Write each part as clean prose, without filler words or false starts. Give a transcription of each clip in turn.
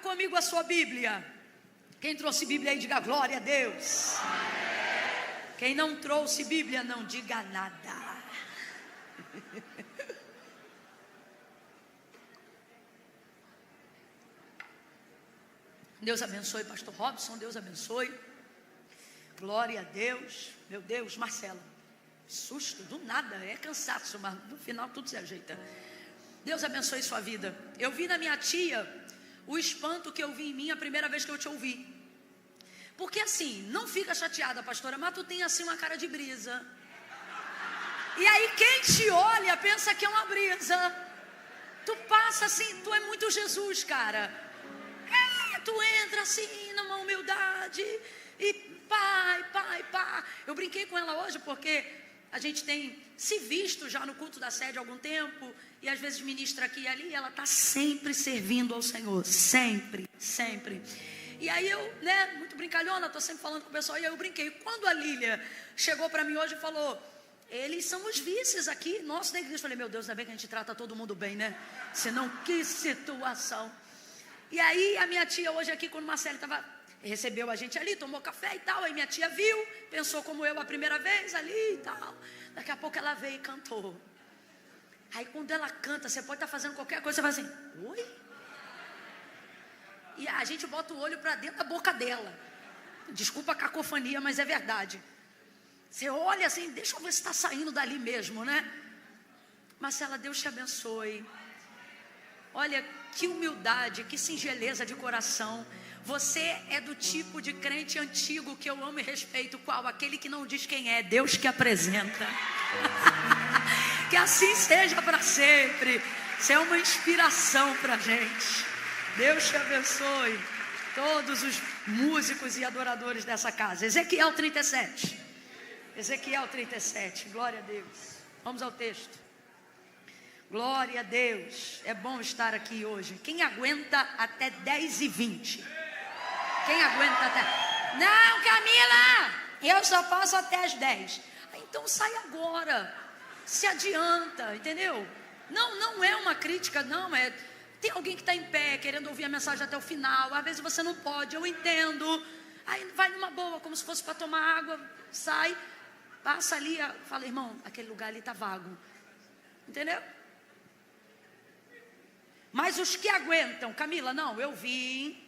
comigo a sua Bíblia. Quem trouxe Bíblia aí, diga glória a Deus. Quem não trouxe Bíblia, não diga nada. Deus abençoe, pastor Robson, Deus abençoe. Glória a Deus. Meu Deus, Marcela, susto, do nada, é cansaço, mas no final tudo se ajeita. Deus abençoe sua vida. Eu vi na minha tia o espanto que eu vi em mim a primeira vez que eu te ouvi. Porque assim, não fica chateada, pastora, mas tu tem assim uma cara de brisa. E aí quem te olha pensa que é uma brisa. Tu passa assim, tu é muito Jesus, cara. Tu entra assim numa humildade e pai. Eu brinquei com ela hoje porque a gente tem se visto já no culto da sede há algum tempo e às vezes ministra aqui e ali, e ela está sempre servindo ao Senhor, sempre. E aí eu, muito brincalhona, estou sempre falando com o pessoal, e aí eu brinquei. Quando a Lília chegou para mim hoje e falou, eles são os vices aqui, nossa, da igreja, eu falei, meu Deus, ainda bem que a gente trata todo mundo bem, né? Senão, que situação. E aí a minha tia hoje aqui, quando o Marcelo recebeu a gente ali, tomou café e tal, aí minha tia viu, pensou como eu a primeira vez ali e tal. Daqui a pouco ela veio e cantou. Aí quando ela canta, você pode estar fazendo qualquer coisa, você vai assim, oi? E a gente bota o olho para dentro da boca dela. Desculpa a cacofonia, mas é verdade. Você olha assim, deixa eu ver se está saindo dali mesmo, né? Marcela, Deus te abençoe. Olha, que humildade, que singeleza de coração. Você é do tipo de crente antigo que eu amo e respeito. Qual? Aquele que não diz quem é, Deus que apresenta. Que assim seja para sempre. Isso é uma inspiração para a gente. Deus te abençoe. Todos os músicos e adoradores dessa casa. Ezequiel 37. Ezequiel 37, glória a Deus. Vamos ao texto. Glória a Deus. É bom estar aqui hoje. Quem aguenta até 10h20? Quem aguenta até... Não, Camila, eu só posso até as 10. Então sai agora. Se adianta, entendeu? Não é uma crítica, não. Tem alguém que está em pé, querendo ouvir a mensagem até o final. Às vezes você não pode, eu entendo. Aí vai numa boa, como se fosse para tomar água. Sai, passa ali, fala, irmão, aquele lugar ali está vago. Entendeu? Mas os que aguentam, Camila, não, eu vim,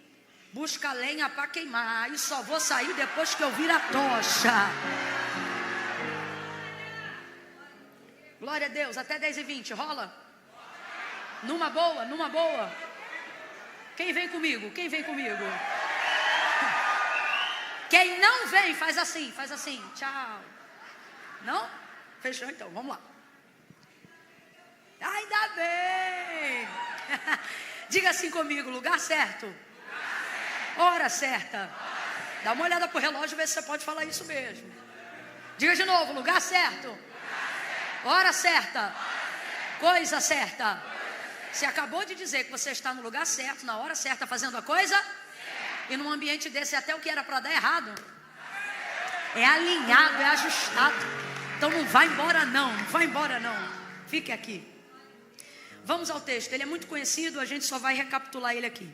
busca lenha para queimar e só vou sair depois que eu vir a tocha. Glória a Deus, até 10h20, rola? Numa boa. Quem vem comigo? Quem não vem, faz assim, tchau. Não? Fechou então, vamos lá. Ainda bem. Diga assim comigo, lugar certo. Hora certa. Dá uma olhada pro relógio e vê se você pode falar isso mesmo. Diga de novo, lugar certo. Hora certa. Coisa certa. Você acabou de dizer que você está no lugar certo, na hora certa, fazendo a coisa. E num ambiente desse, até o que era para dar errado é alinhado, é ajustado. Então não vai embora não. Fique aqui. Vamos ao texto, ele é muito conhecido, a gente só vai recapitular ele aqui.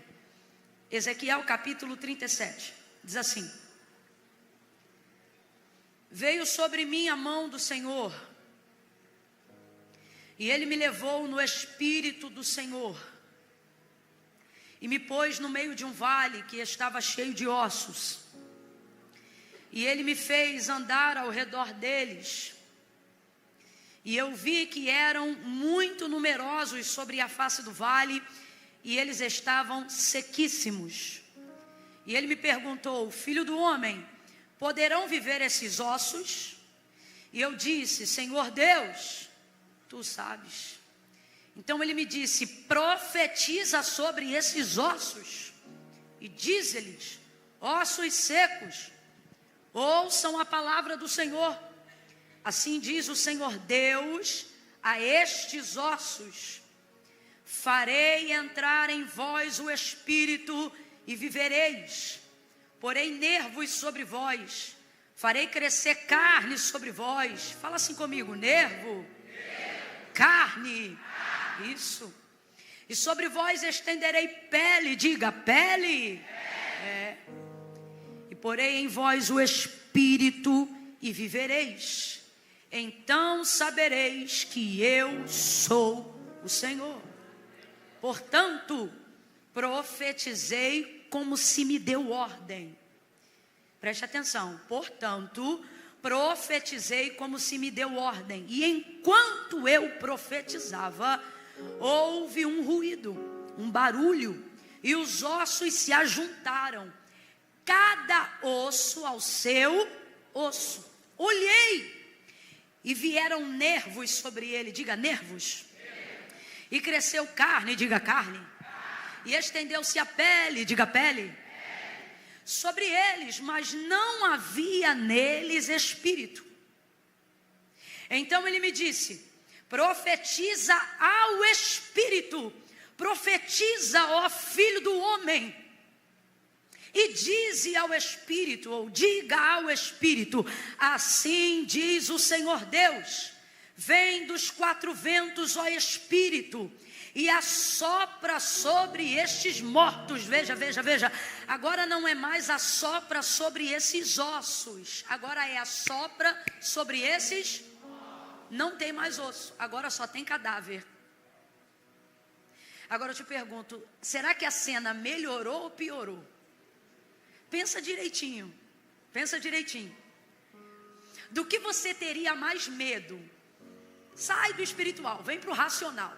Ezequiel capítulo 37, diz assim: Veio sobre mim a mão do Senhor, e ele me levou no espírito do Senhor, e me pôs no meio de um vale que estava cheio de ossos, e ele me fez andar ao redor deles, e eu vi que eram muito numerosos sobre a face do vale, e eles estavam sequíssimos. E ele me perguntou: Filho do homem, poderão viver esses ossos? E eu disse: Senhor Deus, tu sabes. Então ele me disse: profetiza sobre esses ossos, e diz-lhes: ossos secos, ouçam a palavra do Senhor. Assim diz o Senhor Deus a estes ossos: farei entrar em vós o Espírito e vivereis. Porei nervos sobre vós, farei crescer carne sobre vós. Fala assim comigo: nervo, carne. Isso. E sobre vós estenderei pele, diga pele. E porei em vós o espírito e vivereis. Então sabereis que eu sou o Senhor. Portanto, profetizei como se me deu ordem. Preste atenção. Portanto, profetizei como se me deu ordem. E enquanto eu profetizava, houve um ruído, um barulho, e os ossos se ajuntaram, cada osso ao seu osso. Olhei, e vieram nervos sobre ele, diga nervos. E cresceu carne, diga carne. E estendeu-se a pele, diga pele. Sobre eles, mas não havia neles espírito. Então ele me disse: profetiza ao espírito, profetiza, ó filho do homem, e dize ao espírito, ou diga ao espírito: assim diz o Senhor Deus, vem dos quatro ventos, ó espírito, e assopra sobre estes mortos. Veja, veja, veja, agora não é mais assopra sobre esses ossos, agora é assopra sobre esses. Não tem mais osso, agora só tem cadáver. Agora eu te pergunto, será que a cena melhorou ou piorou? Pensa direitinho, pensa direitinho. Do que você teria mais medo? Sai do espiritual, vem para o racional.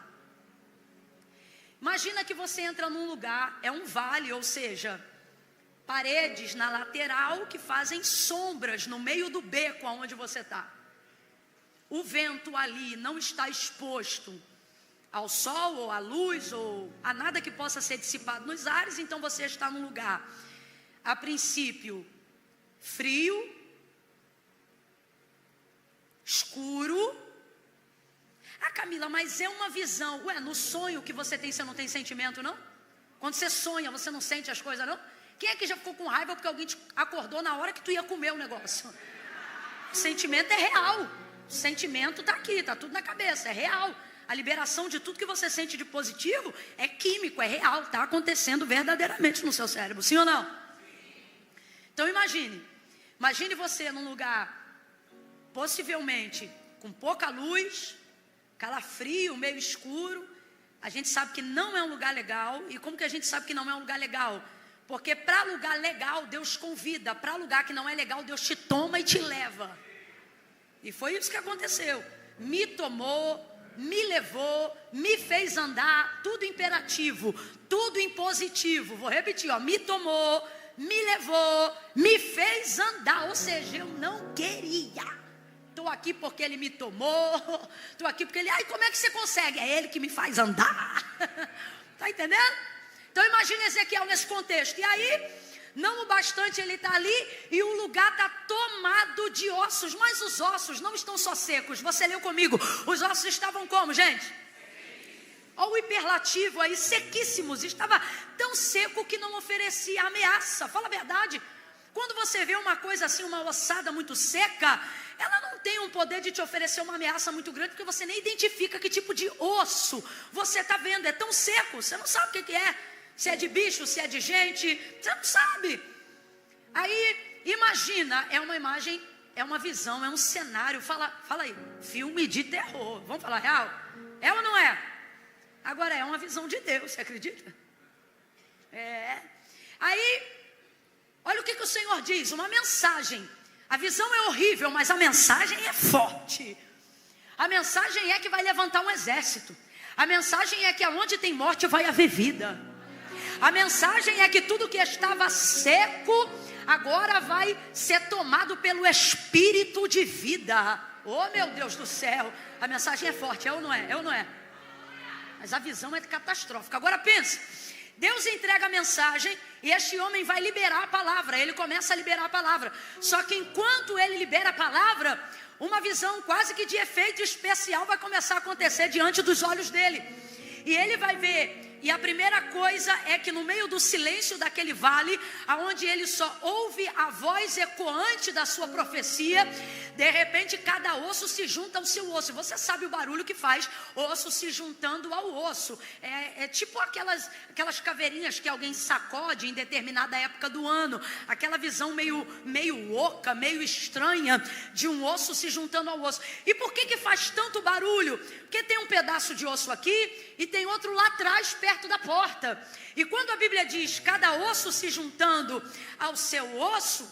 Imagina que você entra num lugar, é um vale, ou seja, paredes na lateral que fazem sombras no meio do beco aonde você está. O vento ali não está exposto ao sol ou à luz ou a nada que possa ser dissipado nos ares, então você está num lugar, a princípio, frio, escuro. Ah, Camila, mas é uma visão. Ué, no sonho que você tem, você não tem sentimento, não? Quando você sonha, você não sente as coisas, não? Quem é que já ficou com raiva porque alguém te acordou na hora que tu ia comer o negócio? O sentimento é real. O sentimento está aqui, está tudo na cabeça, é real. A liberação de tudo que você sente de positivo é químico, é real, está acontecendo verdadeiramente no seu cérebro, sim ou não? Então imagine você num lugar, possivelmente com pouca luz, calafrio, meio escuro. A gente sabe que não é um lugar legal. E como que a gente sabe que não é um lugar legal? Porque para lugar legal Deus convida, para lugar que não é legal Deus te toma e te leva. E foi isso que aconteceu. Me tomou, me levou, me fez andar, tudo imperativo, tudo impositivo. Vou repetir, ó, me tomou, me levou, me fez andar, ou seja, eu não queria. Estou aqui porque ele me tomou, estou aqui porque ele, ai, como é que você consegue? É ele que me faz andar. Está entendendo? Então imagine Ezequiel nesse contexto. E aí, não o bastante ele está ali e o lugar está tomado de ossos, mas os ossos não estão só secos. Você leu comigo, os ossos estavam como, gente? Olha o hiperlativo aí, sequíssimos. Estava tão seco que não oferecia ameaça. Fala a verdade. Quando você vê uma coisa assim, uma ossada muito seca, ela não tem um poder de te oferecer uma ameaça muito grande, porque você nem identifica que tipo de osso você está vendo. É tão seco, você não sabe o que é. Se é de bicho, se é de gente, você não sabe. Aí, imagina, é uma imagem, é uma visão, é um cenário. Fala aí, filme de terror. Vamos falar real? É ou não é? Agora é uma visão de Deus, você acredita? É. Aí, olha o que o Senhor diz, uma mensagem. A visão é horrível, mas a mensagem é forte. A mensagem é que vai levantar um exército. A mensagem é que aonde tem morte vai haver vida. A mensagem é que tudo que estava seco agora vai ser tomado pelo Espírito de vida. Oh, meu Deus do céu. A mensagem é forte, é ou não é? É ou não é? Mas a visão é catastrófica. Agora pensa, Deus entrega a mensagem e este homem vai liberar a palavra. Ele começa a liberar a palavra. Só que enquanto ele libera a palavra, uma visão quase que de efeito especial vai começar a acontecer diante dos olhos dele. E ele vai ver E a primeira coisa é que no meio do silêncio daquele vale, aonde ele só ouve a voz ecoante da sua profecia, de repente cada osso se junta ao seu osso. Você sabe o barulho que faz osso se juntando ao osso. É tipo aquelas caveirinhas que alguém sacode em determinada época do ano. Aquela visão meio oca, meio estranha de um osso se juntando ao osso. E por que faz tanto barulho? Porque tem um pedaço de osso aqui e tem outro lá atrás, perto da porta. E quando a Bíblia diz cada osso se juntando ao seu osso,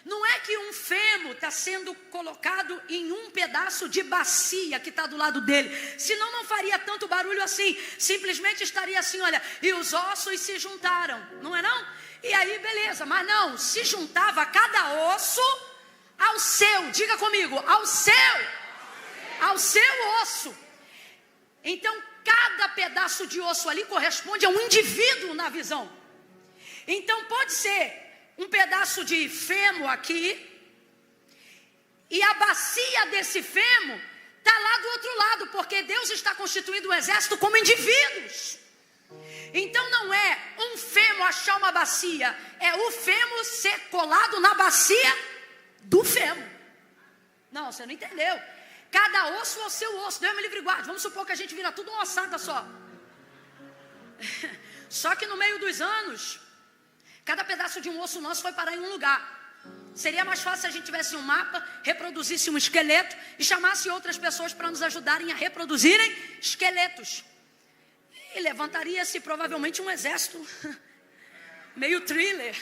não é que um fêmur está sendo colocado em um pedaço de bacia que está do lado dele. Senão não faria tanto barulho assim. Simplesmente estaria assim, olha, e os ossos se juntaram, não é não? E aí beleza, mas não, se juntava cada osso ao seu, diga comigo, ao seu osso. Então cada pedaço de osso ali corresponde a um indivíduo na visão. Então pode ser um pedaço de fêmur aqui, e a bacia desse fêmur está lá do outro lado, porque Deus está constituindo um exército como indivíduos. Então não é um fêmur achar uma bacia, é o fêmur ser colado na bacia do fêmur. Não, você não entendeu. Cada osso ao seu osso, Deus me livre e guarde. Vamos supor que a gente vira tudo uma ossada só. Só que no meio dos anos, cada pedaço de um osso nosso foi parar em um lugar. Seria mais fácil se a gente tivesse um mapa, reproduzisse um esqueleto e chamasse outras pessoas para nos ajudarem a reproduzirem esqueletos. E levantaria-se provavelmente um exército meio thriller.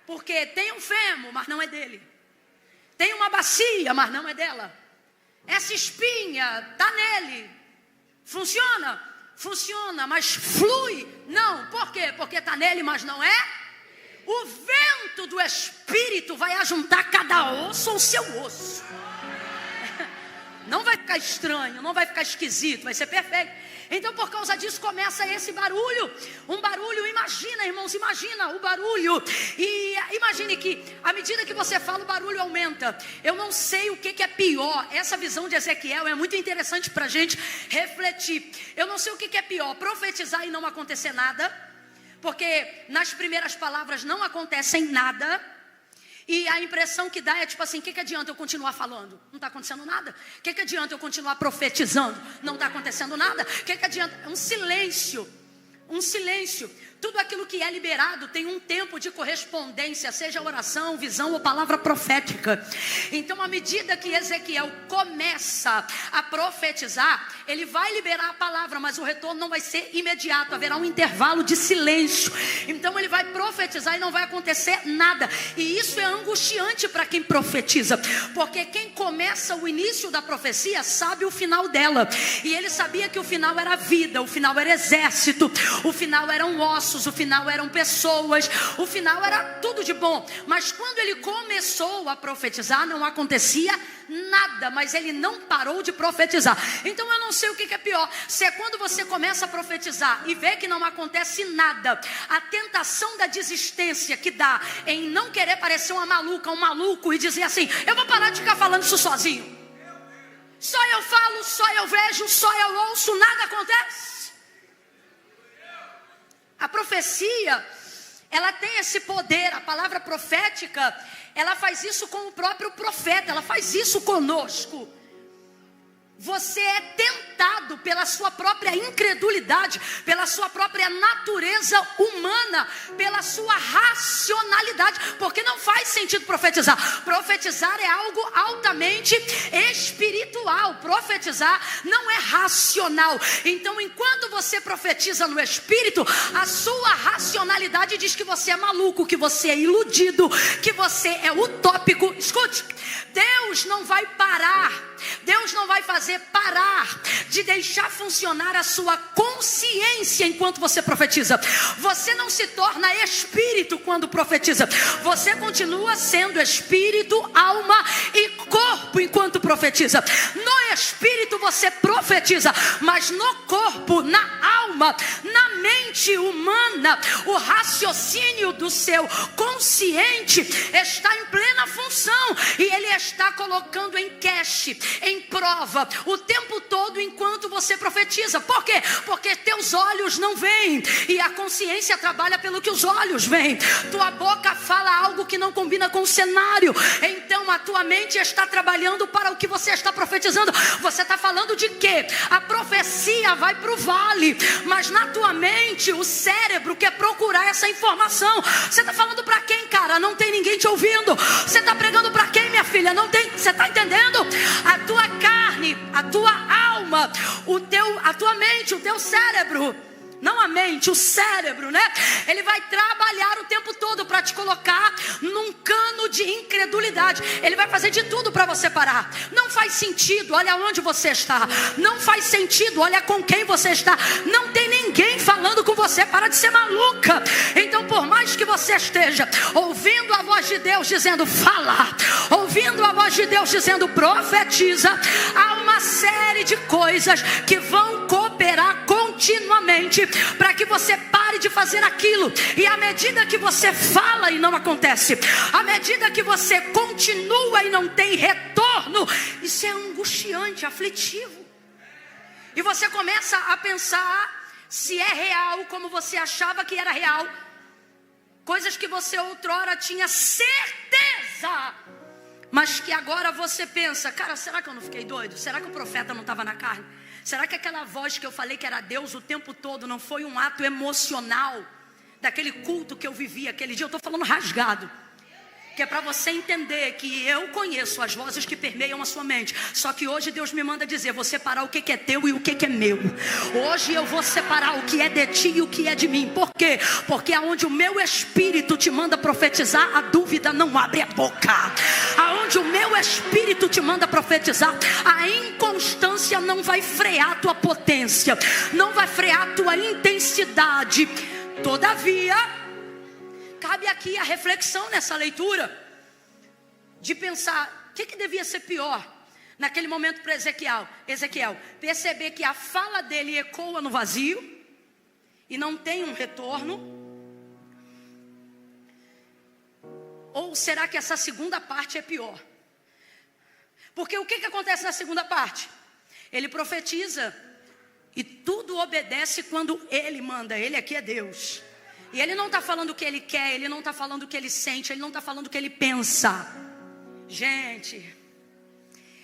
Porque tem um fêmur, mas não é dele. Tem uma bacia, mas não é dela. Essa espinha está nele. Funciona? Funciona, mas flui? Não. Por quê? Porque está nele, mas não é? O vento do Espírito vai ajuntar cada osso ao seu osso. Não vai ficar estranho, não vai ficar esquisito, vai ser perfeito. Então por causa disso começa esse barulho. Um barulho, imagina irmãos, imagina o barulho. E imagine que à medida que você fala o barulho aumenta. Eu não sei o que é pior. Essa visão de Ezequiel é muito interessante para a gente refletir. Eu não sei o que é pior, profetizar e não acontecer nada. Porque nas primeiras palavras não acontecem nada. E a impressão que dá é tipo assim, o que adianta eu continuar falando? Não está acontecendo nada. O que adianta eu continuar profetizando? Não está acontecendo nada. O que adianta? É um silêncio. Um silêncio. Tudo aquilo que é liberado tem um tempo de correspondência, seja oração, visão ou palavra profética. Então, à medida que Ezequiel começa a profetizar, ele vai liberar a palavra, mas o retorno não vai ser imediato, haverá um intervalo de silêncio. Então, ele vai profetizar e não vai acontecer nada. E isso é angustiante para quem profetiza, porque quem começa o início da profecia sabe o final dela. E ele sabia que o final era vida, o final era exército, o final eram ossos, o final eram pessoas, o final era tudo de bom. Mas quando ele começou a profetizar, não acontecia nada, mas ele não parou de profetizar. Então eu não sei o que é pior, se é quando você começa a profetizar e vê que não acontece nada, a tentação da desistência que dá em não querer parecer uma maluca, um maluco e dizer assim, eu vou parar de ficar falando isso sozinho, só eu falo, só eu vejo, só eu ouço, nada acontece. A profecia, ela tem esse poder, a palavra profética, ela faz isso com o próprio profeta, ela faz isso conosco. Você é tentado pela sua própria incredulidade, pela sua própria natureza humana, pela sua racionalidade, porque não faz sentido profetizar. Profetizar é algo altamente espiritual, profetizar não é racional. Então, enquanto você profetiza no espírito, a sua racionalidade diz que você é maluco, que você é iludido, que você é utópico. Escute, Deus não vai parar, Deus não vai fazer parar de deixar funcionar a sua consciência enquanto você profetiza. Você não se torna espírito quando profetiza. Você continua sendo espírito, alma e corpo enquanto profetiza. No espírito você profetiza, mas no corpo, na alma, na mente humana, o raciocínio do seu consciente está em plena função e ele está colocando em cache, em prova, o tempo todo enquanto você profetiza. Por quê? Porque teus olhos não veem, e a consciência trabalha pelo que os olhos veem. Tua boca fala algo que não combina com o cenário, então a tua mente está trabalhando para o que você está profetizando. Você está falando de quê? A profecia vai para o vale, mas na tua mente o cérebro quer procurar essa informação. Você está falando para quem, cara? Não tem ninguém te ouvindo. Você está pregando para quem, minha filha? Não tem. Você está entendendo? A tua carne, a tua alma, a tua mente, o teu cérebro, não a mente, o cérebro, né? Ele vai trabalhar o tempo todo para te colocar num cano de incredulidade. Ele vai fazer de tudo para você parar. Não faz sentido, olha onde você está. Não faz sentido, olha com quem você está. Não tem ninguém falando com você, para de ser maluca. Então, por mais que você esteja ouvindo a voz de Deus dizendo fala, ouvindo a voz de Deus dizendo profetiza, há uma série de coisas que vão cooperar continuamente para que você pare de fazer aquilo. E à medida que você fala e não acontece, à medida que você continua e não tem retorno, isso é angustiante, aflitivo. E você começa a pensar se é real como você achava que era real, coisas que você outrora tinha certeza, mas que agora você pensa, cara, será que eu não fiquei doido? Será que o profeta não estava na carne? Será que aquela voz que eu falei que era Deus o tempo todo não foi um ato emocional daquele culto que eu vivi aquele dia? Eu estou falando rasgado, que é para você entender que eu conheço as vozes que permeiam a sua mente. Só que hoje Deus me manda dizer, vou separar o que é teu e o que é meu. Hoje eu vou separar o que é de ti e o que é de mim. Por quê? Porque aonde o meu espírito te manda profetizar, a dúvida não abre a boca. Aonde o meu espírito te manda profetizar, a inconstância não vai frear a tua potência, não vai frear a tua intensidade. Todavia, cabe aqui a reflexão nessa leitura, de pensar, o que devia ser pior naquele momento para Ezequiel? Perceber que a fala dele ecoa no vazio e não tem um retorno? Ou será que essa segunda parte é pior? Porque o que acontece na segunda parte? Ele profetiza e tudo obedece quando ele manda. Ele aqui é Deus. E ele não está falando o que ele quer, ele não está falando o que ele sente, ele não está falando o que ele pensa. Gente,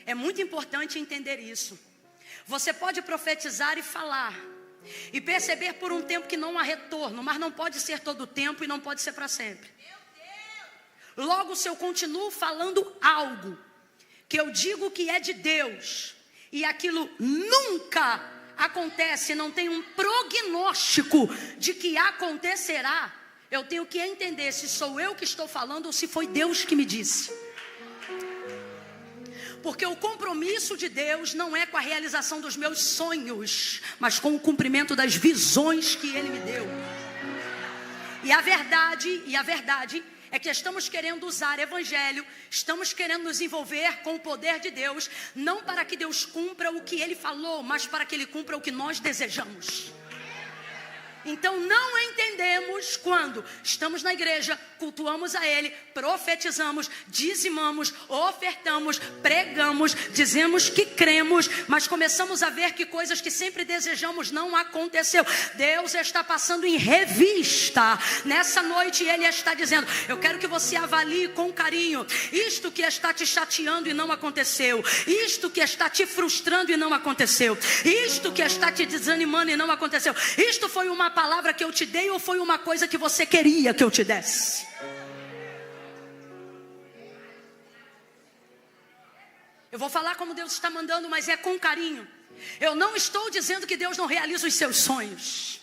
é muito importante entender isso. Você pode profetizar e falar, e perceber por um tempo que não há retorno, mas não pode ser todo o tempo e não pode ser para sempre. Logo, se eu continuo falando algo que eu digo que é de Deus, e aquilo nunca acontece, não tem um prognóstico de que acontecerá, eu tenho que entender se sou eu que estou falando ou se foi Deus que me disse. Porque o compromisso de Deus não é com a realização dos meus sonhos, mas com o cumprimento das visões que Ele me deu. E a verdade é que estamos querendo usar evangelho, estamos querendo nos envolver com o poder de Deus, não para que Deus cumpra o que Ele falou, mas para que Ele cumpra o que nós desejamos. Então não entendemos quando estamos na igreja, cultuamos a Ele, profetizamos, dizimamos, ofertamos, pregamos, dizemos que cremos, mas começamos a ver que coisas que sempre desejamos não aconteceu. Deus está passando em revista. Nessa noite Ele está dizendo, eu quero que você avalie com carinho isto que está te chateando e não aconteceu, isto que está te frustrando e não aconteceu, isto que está te desanimando e não aconteceu. Isto foi uma palavra que eu te dei ou foi uma coisa que você queria que eu te desse? Eu vou falar como Deus está mandando, mas é com carinho. Eu não estou dizendo que Deus não realiza os seus sonhos.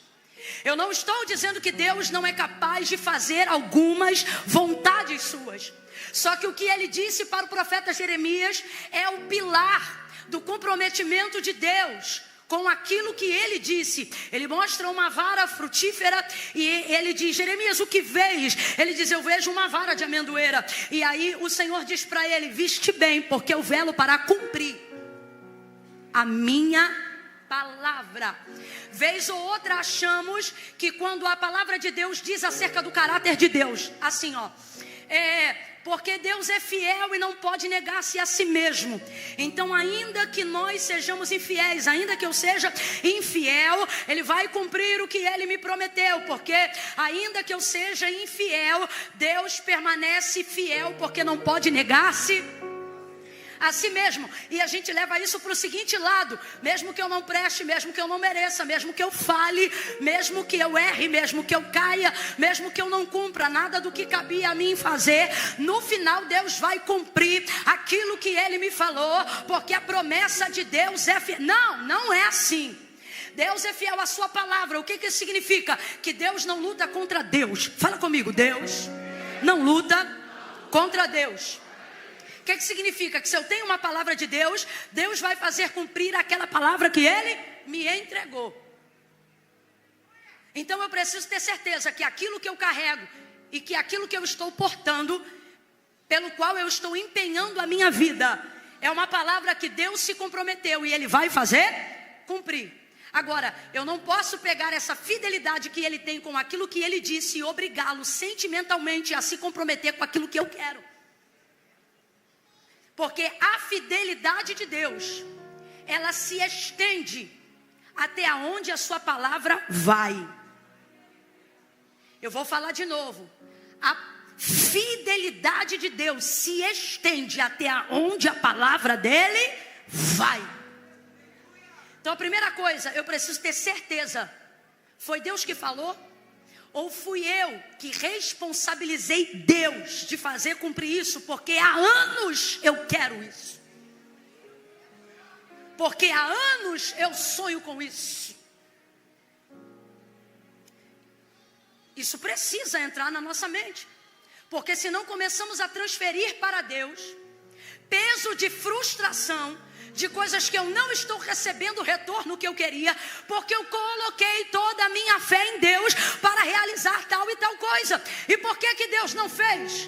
Eu não estou dizendo que Deus não é capaz de fazer algumas vontades suas. Só que o que Ele disse para o profeta Jeremias é o pilar do comprometimento de Deus com aquilo que Ele disse. Ele mostra uma vara frutífera e Ele diz, Jeremias, o que vês? Ele diz, eu vejo uma vara de amendoeira. E aí o Senhor diz para ele, viste bem, porque eu velo para cumprir a minha palavra. Vez ou outra achamos que quando a palavra de Deus diz acerca do caráter de Deus, assim porque Deus é fiel e não pode negar-se a si mesmo. Então, ainda que nós sejamos infiéis, ainda que eu seja infiel, Ele vai cumprir o que Ele me prometeu. Porque ainda que eu seja infiel, Deus permanece fiel, porque não pode negar-se a si mesmo. E a gente leva isso para o seguinte lado: mesmo que eu não preste, mesmo que eu não mereça, mesmo que eu fale, mesmo que eu erre, mesmo que eu caia, mesmo que eu não cumpra nada do que cabia a mim fazer, no final Deus vai cumprir aquilo que Ele me falou, porque a promessa de Deus é fiel. Não é assim. Deus é fiel à sua palavra. O que isso significa? Que Deus não luta contra Deus. Fala comigo: Deus não luta contra Deus. O que significa? Que se eu tenho uma palavra de Deus, Deus vai fazer cumprir aquela palavra que Ele me entregou. Então eu preciso ter certeza que aquilo que eu carrego e que aquilo que eu estou portando, pelo qual eu estou empenhando a minha vida, é uma palavra que Deus se comprometeu e Ele vai fazer cumprir. Agora, eu não posso pegar essa fidelidade que Ele tem com aquilo que Ele disse e obrigá-lo sentimentalmente a se comprometer com aquilo que eu quero. Porque a fidelidade de Deus, ela se estende até onde a sua palavra vai. Eu vou falar de novo. A fidelidade de Deus se estende até onde a palavra dele vai. Então a primeira coisa, eu preciso ter certeza: foi Deus que falou? Ou fui eu que responsabilizei Deus de fazer cumprir isso? Porque há anos eu quero isso. Porque há anos eu sonho com isso. Isso precisa entrar na nossa mente. Porque senão começamos a transferir para Deus peso de frustração, de coisas que eu não estou recebendo o retorno que eu queria, porque eu coloquei toda a minha fé em Deus para realizar tal e tal coisa. E por que Deus não fez?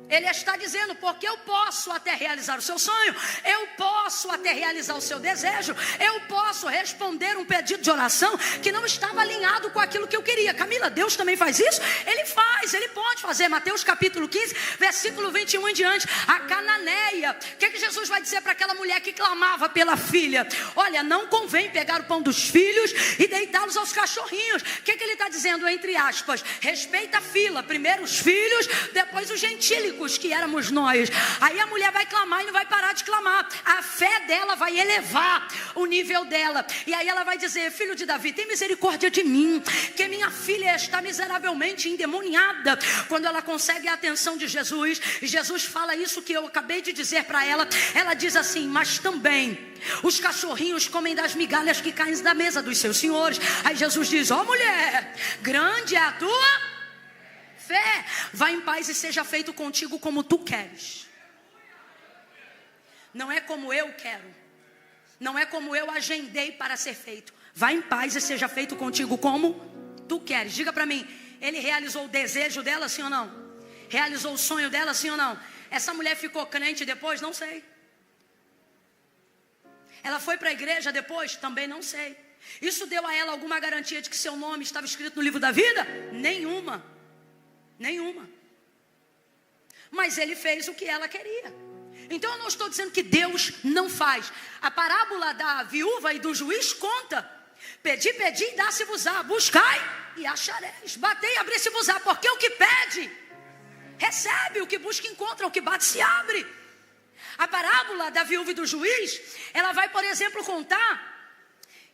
Ele está dizendo: porque eu posso até realizar o seu sonho, eu posso até realizar o seu desejo, eu posso responder um pedido de oração que não estava alinhado com aquilo que eu queria. Camila, Deus também faz isso? Ele faz, Ele pode fazer. Mateus capítulo 15, versículo 21 em diante. A cananeia, o que Jesus vai dizer para aquela mulher que clamava pela filha? Olha, não convém pegar o pão dos filhos e deitá-los aos cachorrinhos. O que Ele está dizendo? Entre aspas, respeita a fila, primeiro os filhos, depois os gentílicos, que éramos nós. Aí a mulher vai clamar e não vai parar de clamar. A fé dela vai elevar o nível dela. E aí ela vai dizer: filho de Davi, tem misericórdia de mim, que minha filha está miseravelmente endemoniada. Quando ela consegue a atenção de Jesus, e Jesus fala isso que eu acabei de dizer para ela, ela diz assim: mas também os cachorrinhos comem das migalhas que caem da mesa dos seus senhores. Aí Jesus diz: ó mulher, grande é a tua fé, vai em paz e seja feito contigo como tu queres. Não é como eu quero, não é como eu agendei para ser feito. Vai em paz e seja feito contigo como tu queres. Diga para mim, Ele realizou o desejo dela, sim ou não? Realizou o sonho dela, sim ou não? Essa mulher ficou crente depois? Não sei. Ela foi para a igreja depois? Também não sei. Isso deu a ela alguma garantia de que seu nome estava escrito no livro da vida? Nenhuma. Mas Ele fez o que ela queria. Então eu não estou dizendo que Deus não faz. A parábola da viúva e do juiz conta: pedi, e dá-se-vos-á, buscai e achareis, batei e abri-se-vos-á. Porque o que pede recebe, o que busca encontra, o que bate se abre. A parábola da viúva e do juiz, ela vai, por exemplo, contar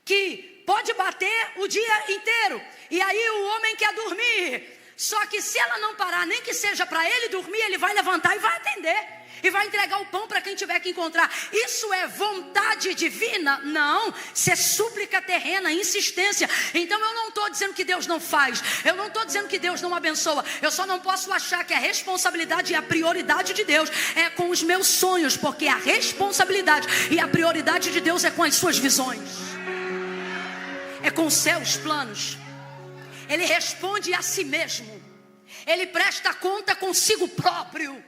que pode bater o dia inteiro, e aí o homem quer dormir. Só que se ela não parar, nem que seja para ele dormir, ele vai levantar e vai atender. E vai entregar o pão para quem tiver que encontrar. Isso é vontade divina? Não. Isso é súplica terrena, insistência. Então eu não estou dizendo que Deus não faz. Eu não estou dizendo que Deus não abençoa. Eu só não posso achar que a responsabilidade e a prioridade de Deus é com os meus sonhos. Porque a responsabilidade e a prioridade de Deus é com as suas visões. É com os seus planos. Ele responde a si mesmo. Ele presta conta consigo próprio.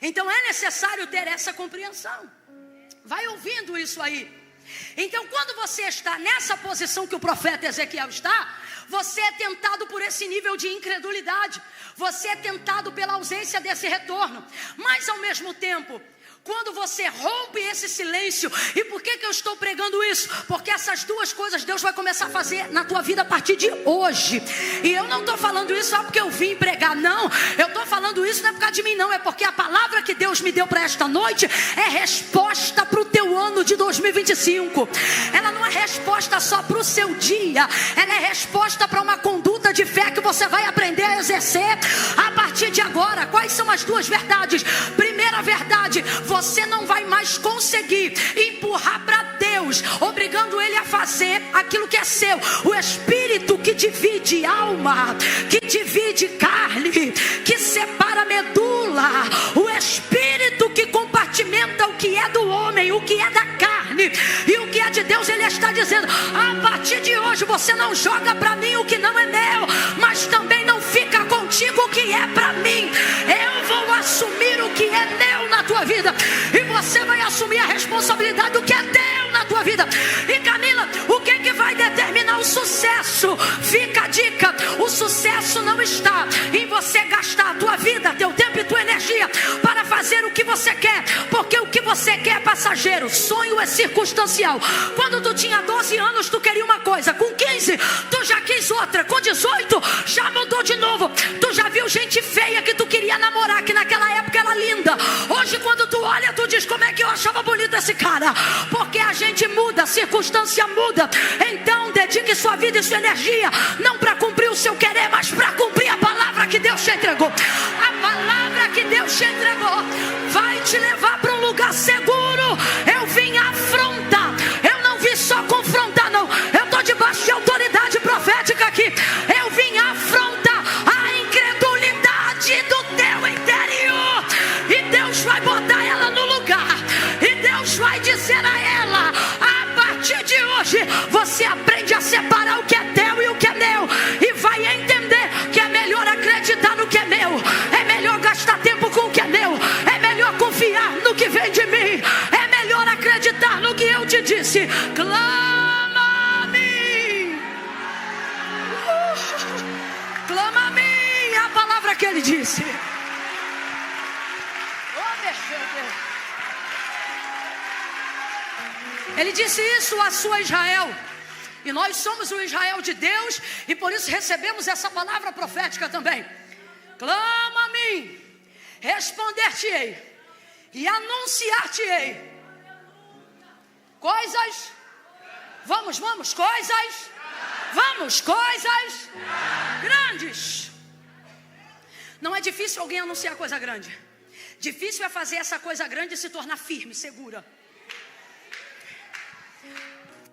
Então é necessário ter essa compreensão. Vai ouvindo isso aí. Então, quando você está nessa posição que o profeta Ezequiel está, você é tentado por esse nível de incredulidade. Você é tentado pela ausência desse retorno. Mas, ao mesmo tempo, quando você rompe esse silêncio, e por que eu estou pregando isso? Porque essas duas coisas Deus vai começar a fazer na tua vida a partir de hoje. E eu não estou falando isso só porque eu vim pregar, não. Eu estou falando isso não é por causa de mim, não. É porque a palavra que Deus me deu para esta noite é resposta para o teu ano de 2025. Ela não é resposta só para o seu dia. Ela é resposta para uma conduta de fé que você vai aprender a exercer a partir de agora. Quais são as duas verdades? Primeira verdade: você não vai mais conseguir empurrar para Deus, obrigando Ele a fazer aquilo que é seu. O Espírito que divide alma, que divide carne, que separa a medula, o Espírito que compartimenta o que é do homem, o que é da carne e o que é de Deus. Ele está dizendo: a partir de hoje você não joga para mim o que não é meu, mas também não fica contigo o que é para mim. Eu vou assumir o que é meu na tua vida, e você vai assumir a responsabilidade do que é teu na tua vida. E Camila, o que vai determinar o sucesso? Fica a dica: o sucesso não está em você gastar a tua vida, teu tempo e tua energia para fazer o que você quer, porque o que você quer é passageiro. Sonho é circunstancial. Quando tu tinha 12 anos tu queria uma coisa, com 15 tu já quis outra, com 18 já mudou de novo. Tu já viu gente feia que tu queria namorar, que naquela época era linda. Hoje quando tu olha tu diz: como é que eu achava bonito esse cara? Porque a gente muda, a circunstância muda. Então dedique sua vida e sua energia não para cumprir o seu querer, mas para cumprir a palavra que Deus te entregou. A palavra que Deus te entregou vai te levar para um lugar seguro. Eu vim afrontar, eu não vim só confrontar, não. Eu estou debaixo de autoridade profética aqui. Eu vim afrontar a incredulidade do teu interior, e Deus vai botar ela no lugar, e Deus vai dizer a ela: a partir de hoje você aprende a separar o que é teu e o que é meu, e vai entender que é melhor acreditar no que é meu, é melhor gastar tempo com o que é meu, é melhor confiar no que vem de mim, é melhor acreditar no que eu te disse. Clama a mim, clama a mim, é a palavra que ele disse. Ele disse isso à sua Israel, e nós somos o Israel de Deus, e por isso recebemos essa palavra profética também. Clama a mim, responder-te-ei e anunciar-te-ei coisas, coisas grandes. Não é difícil alguém anunciar coisa grande. Difícil é fazer essa coisa grande se tornar firme, segura.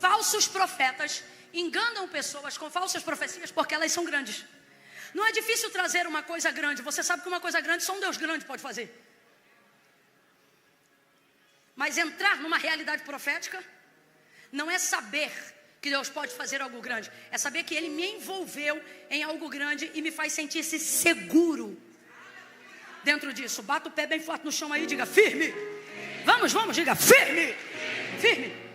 Falsos profetas enganam pessoas com falsas profecias porque elas são grandes. Não é difícil trazer uma coisa grande. Você sabe que uma coisa grande só um Deus grande pode fazer. Mas entrar numa realidade profética não é saber que Deus pode fazer algo grande, é saber que Ele me envolveu em algo grande e me faz sentir-se seguro dentro disso. Bata o pé bem forte no chão aí e diga: firme. Vamos, diga: firme, firme.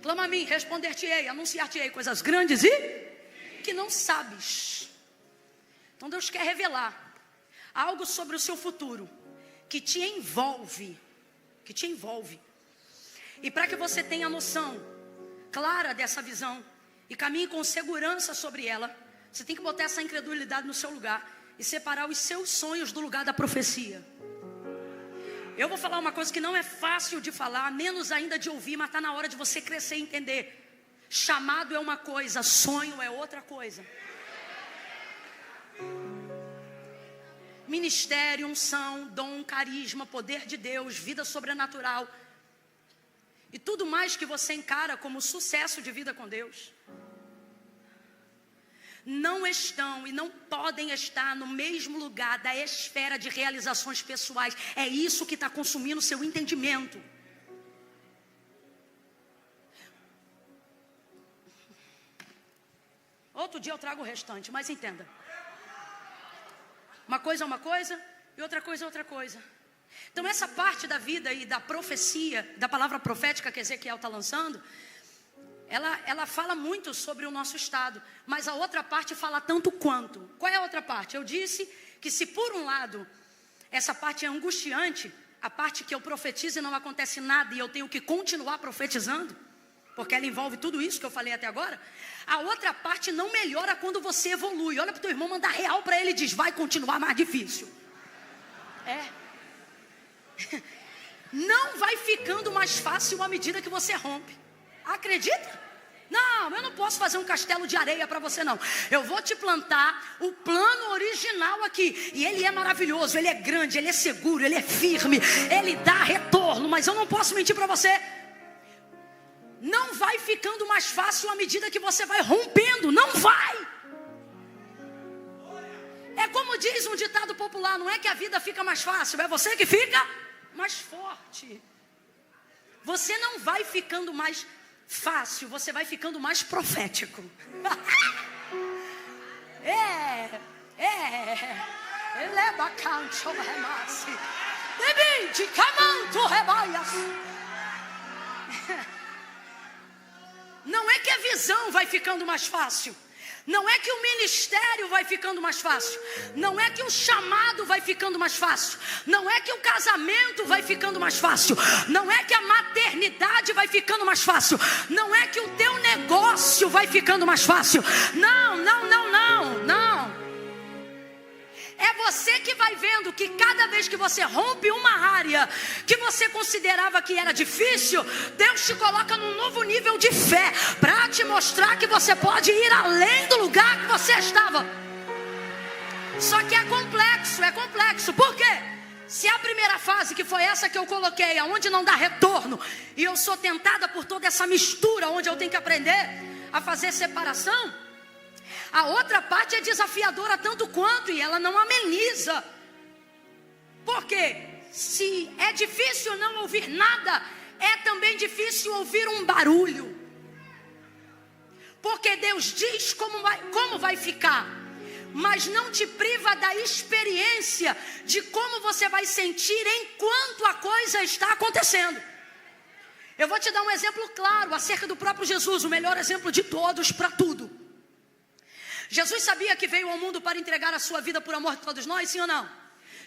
Clama a mim, responder-te-ei, anunciar-te-ei coisas grandes e que não sabes. Então Deus quer revelar algo sobre o seu futuro que te envolve, E para que você tenha noção clara dessa visão e caminhe com segurança sobre ela, você tem que botar essa incredulidade no seu lugar e separar os seus sonhos do lugar da profecia. Eu vou falar uma coisa que não é fácil de falar, menos ainda de ouvir, mas está na hora de você crescer e entender. Chamado é uma coisa, sonho é outra coisa. Ministério, unção, dom, carisma, poder de Deus, vida sobrenatural e tudo mais que você encara como sucesso de vida com Deus, não estão e não podem estar no mesmo lugar da esfera de realizações pessoais. É isso que está consumindo o seu entendimento. Outro dia eu trago o restante, mas entenda. Uma coisa é uma coisa e outra coisa é outra coisa. Então essa parte da vida e da profecia, da palavra profética que Ezequiel está lançando, ela fala muito sobre o nosso estado, mas a outra parte fala tanto quanto. Qual é a outra parte? Eu disse que se por um lado essa parte é angustiante, a parte que eu profetizo e não acontece nada e eu tenho que continuar profetizando, porque ela envolve tudo isso que eu falei até agora, a outra parte não melhora quando você evolui. Olha para o teu irmão, manda real para ele e diz, vai continuar mais difícil. Não vai ficando mais fácil à medida que você rompe. Acredita? Não, eu não posso fazer um castelo de areia para você não. Eu vou te plantar o plano original aqui. E ele é maravilhoso, ele é grande, ele é seguro, ele é firme, ele dá retorno. Mas eu não posso mentir para você. Não vai ficando mais fácil à medida que você vai rompendo. Não vai. É como diz um ditado popular, não é que a vida fica mais fácil, é você que fica mais forte. Você não vai ficando mais fácil, você vai ficando mais profético. Ele é bacana, não é que a visão vai ficando mais fácil. Não é que o ministério vai ficando mais fácil. Não é que o chamado vai ficando mais fácil. Não é que o casamento vai ficando mais fácil. Não é que a maternidade vai ficando mais fácil. Não é que o teu negócio vai ficando mais fácil. Não. É você que vai vendo que cada vez que você rompe uma área que você considerava que era difícil, Deus te coloca num novo nível de fé para te mostrar que você pode ir além do lugar que você estava. Só que é complexo. Por quê? Se a primeira fase, que foi essa que eu coloquei, aonde não dá retorno, e eu sou tentada por toda essa mistura, onde eu tenho que aprender a fazer separação, a outra parte é desafiadora tanto quanto, e ela não ameniza. Por quê? Se é difícil não ouvir nada, é também difícil ouvir um barulho. Porque Deus diz como vai ficar, mas não te priva da experiência de como você vai sentir enquanto a coisa está acontecendo. Eu vou te dar um exemplo claro acerca do próprio Jesus, o melhor exemplo de todos para tudo. Jesus sabia que veio ao mundo para entregar a sua vida por amor de todos nós, sim ou não?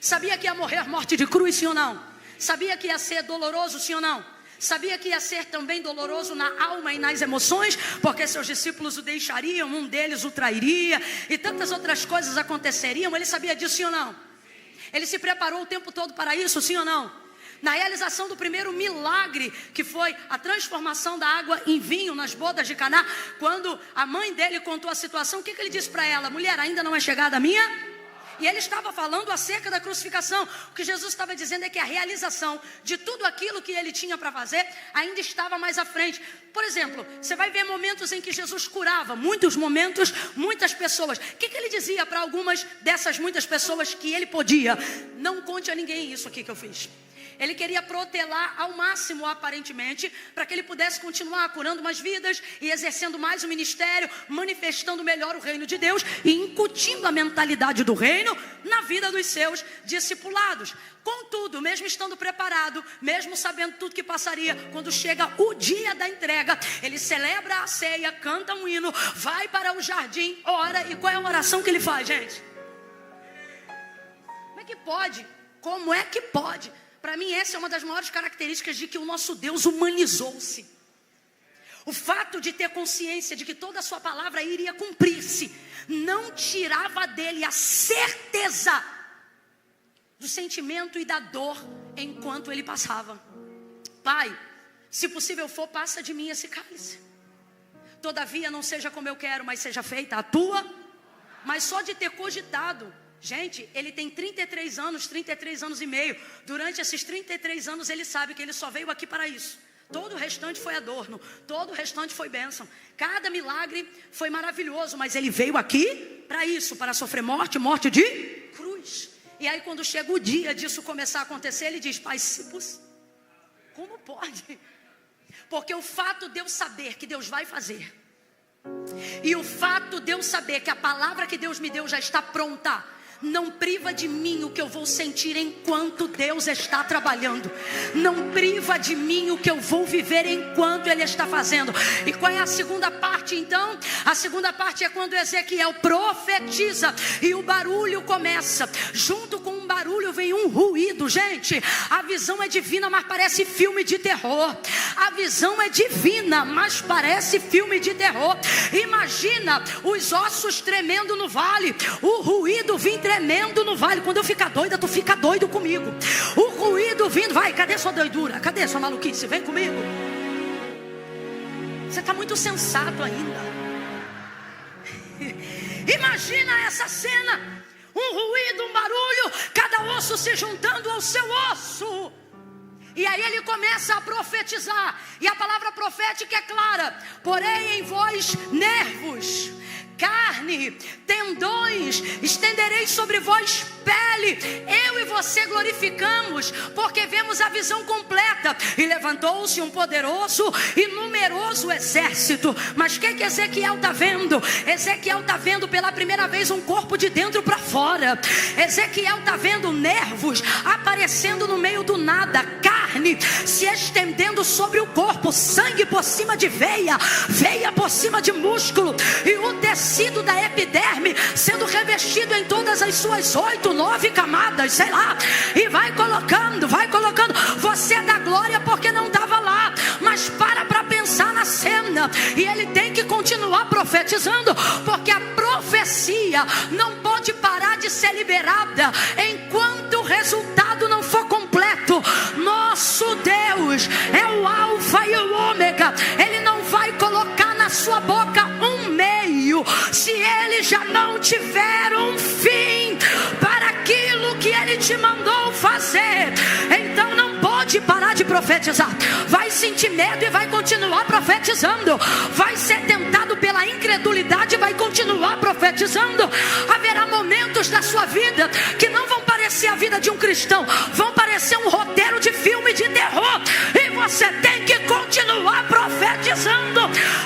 Sabia que ia morrer morte de cruz, sim ou não? Sabia que ia ser doloroso, sim ou não? Sabia que ia ser também doloroso na alma e nas emoções, porque seus discípulos o deixariam, um deles o trairia, e tantas outras coisas aconteceriam. Ele sabia disso, sim ou não? Ele se preparou o tempo todo para isso, sim ou não? Na realização do primeiro milagre, que foi a transformação da água em vinho nas bodas de Caná, quando a mãe dele contou a situação, o que ele disse para ela? Mulher, ainda não é chegada a minha? E ele estava falando acerca da crucificação. O que Jesus estava dizendo é que a realização de tudo aquilo que ele tinha para fazer ainda estava mais à frente. Por exemplo, você vai ver momentos em que Jesus curava, muitos momentos, muitas pessoas. O que ele dizia para algumas dessas muitas pessoas que ele podia? Não conte a ninguém isso aqui que eu fiz. Ele queria protelar ao máximo, aparentemente, para que ele pudesse continuar curando mais vidas e exercendo mais o ministério, manifestando melhor o reino de Deus e incutindo a mentalidade do reino na vida dos seus discipulados. Contudo, mesmo estando preparado, mesmo sabendo tudo que passaria, quando chega o dia da entrega, ele celebra a ceia, canta um hino, vai para o jardim, ora. E qual é a oração que ele faz, gente? Como é que pode? Como é que pode? Para mim essa é uma das maiores características de que o nosso Deus humanizou-se. O fato de ter consciência de que toda a sua palavra iria cumprir-se, não tirava dele a certeza do sentimento e da dor enquanto ele passava. Pai, se possível for, passa de mim esse cálice. Todavia não seja como eu quero, mas seja feita a tua. Mas só de ter cogitado. Gente, ele tem 33 anos e meio. Durante esses 33 anos ele sabe que ele só veio aqui para isso. Todo o restante foi adorno, todo o restante foi bênção. Cada milagre foi maravilhoso, mas ele veio aqui para isso, para sofrer morte de cruz. E aí quando chega o dia disso começar a acontecer, ele diz, Pai, se possível, como pode? Porque o fato de eu saber que Deus vai fazer, e o fato de eu saber que a palavra que Deus me deu já está pronta, Não priva de mim o que eu vou sentir enquanto Deus está trabalhando. Não priva de mim o que eu vou viver enquanto Ele está fazendo. E qual é a segunda parte então? A segunda parte é quando Ezequiel profetiza e o barulho começa. Junto com um barulho vem um ruído. Gente, a visão é divina, mas parece filme de terror. A visão é divina, mas parece filme de terror. Imagina os ossos tremendo no vale, o ruído vindo tremendo no vale. Quando eu ficar doida, tu fica doido comigo. O ruído vindo, vai, cadê sua doidura? Cadê sua maluquice? Vem comigo. Você está muito sensato ainda. Imagina essa cena, um ruído, um barulho, cada osso se juntando ao seu osso. E aí ele começa a profetizar. E a palavra profética é clara: porém em vós nervos, carne, tendões, estenderei sobre vós pele. Eu e você glorificamos, porque vemos a visão completa. E levantou-se um poderoso e numeroso exército. Mas o que Ezequiel está vendo? Ezequiel está vendo pela primeira vez um corpo de dentro para fora. Ezequiel está vendo nervos aparecendo no meio do nada, carne se estendendo sobre o corpo, sangue por cima de veia, veia por cima de músculo, e o tecido da epiderme sendo revestido em todas as suas 8, 9 camadas, sei lá, e vai colocando. Você é da glória porque não estava lá, mas para pensar na cena. E ele tem que continuar profetizando, porque a profecia não pode parar de ser liberada enquanto o resultado não for completo. Nosso Deus é o alfa e o ômega. Ele não vai colocar na sua boca um meio, se ele já não tiver um fim para aquilo que ele te mandou fazer. Então não pode parar de profetizar. Vai sentir medo e vai continuar profetizando. Vai ser tentado pela incredulidade e vai continuar profetizando. Haverá momentos da sua vida que não vão parecer a vida de um cristão, vão parecer um roteiro de filme de terror, e você tem que continuar profetizando.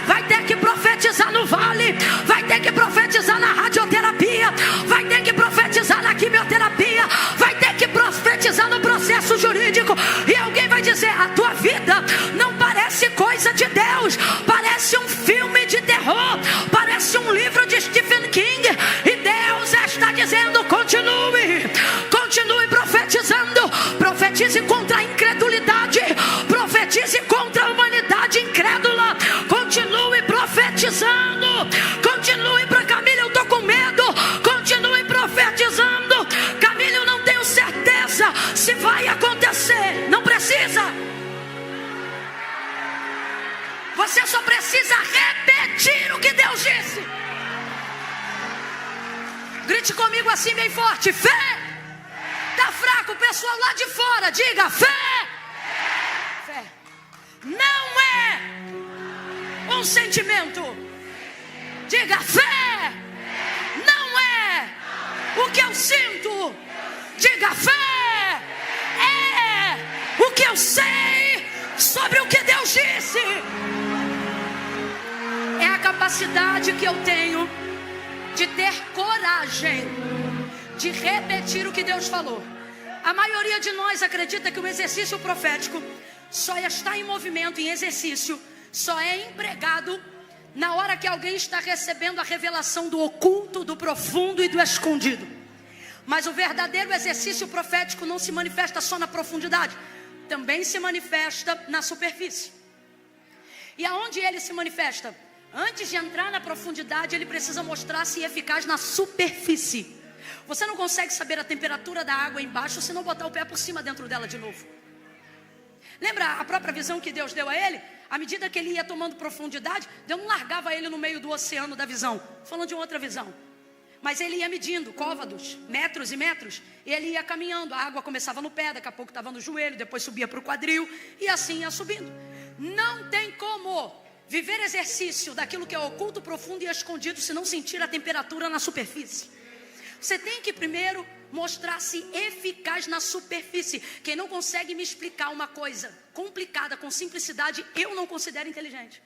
Vai ter que profetizar no vale, vai ter que profetizar na radioterapia, vai ter que profetizar na quimioterapia, vai ter que profetizar no processo jurídico. E alguém vai dizer: a tua vida não parece coisa de Deus, parece um filme de terror, parece um livro de Stephen King. E Deus está dizendo: continue profetizando. Profetize contra a incredulidade, profetize contra a humanidade incrédula. Continue profetizando. Continue para Camila, eu estou com medo. Continue profetizando. Camila, eu não tenho certeza se vai acontecer. Não precisa. Você só precisa repetir o que Deus disse. Grite comigo assim bem forte: fé. Tá fraco, o pessoal lá de fora, diga: fé. Fé não é um sentimento. Diga: fé não é o que eu sinto. Diga: fé é o que eu sei sobre o que Deus disse. É a capacidade que eu tenho de ter coragem de repetir o que Deus falou. A maioria de nós acredita que o exercício profético só está em movimento, em exercício, só é empregado na hora que alguém está recebendo a revelação do oculto, do profundo e do escondido. Mas o verdadeiro exercício profético não se manifesta só na profundidade, também se manifesta na superfície. E aonde ele se manifesta? Antes de entrar na profundidade, ele precisa mostrar-se eficaz na superfície. Você não consegue saber a temperatura da água embaixo se não botar o pé por cima dentro dela de novo. Lembra a própria visão que Deus deu a ele? À medida que ele ia tomando profundidade, Deus não largava ele no meio do oceano da visão, falando de outra visão. Mas ele ia medindo côvados, metros e metros, e ele ia caminhando. A água começava no pé, daqui a pouco estava no joelho, depois subia para o quadril, e assim ia subindo. Não tem como viver exercício daquilo que é oculto, profundo e escondido se não sentir a temperatura na superfície. Você tem que primeiro mostrar-se eficaz na superfície. Quem não consegue me explicar uma coisa complicada com simplicidade, eu não considero inteligente.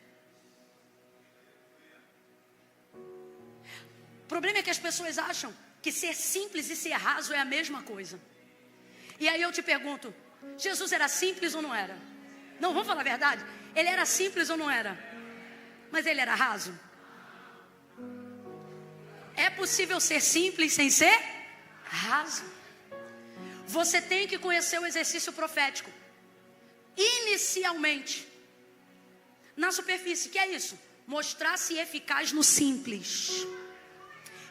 O problema é que as pessoas acham que ser simples e ser raso é a mesma coisa. E aí eu te pergunto, Jesus era simples ou não era? Não, vamos falar a verdade? Ele era simples ou não era? Mas ele era raso? É possível ser simples sem ser raso? Você tem que conhecer o exercício profético. Inicialmente, na superfície, que é isso? Mostrar-se eficaz no simples.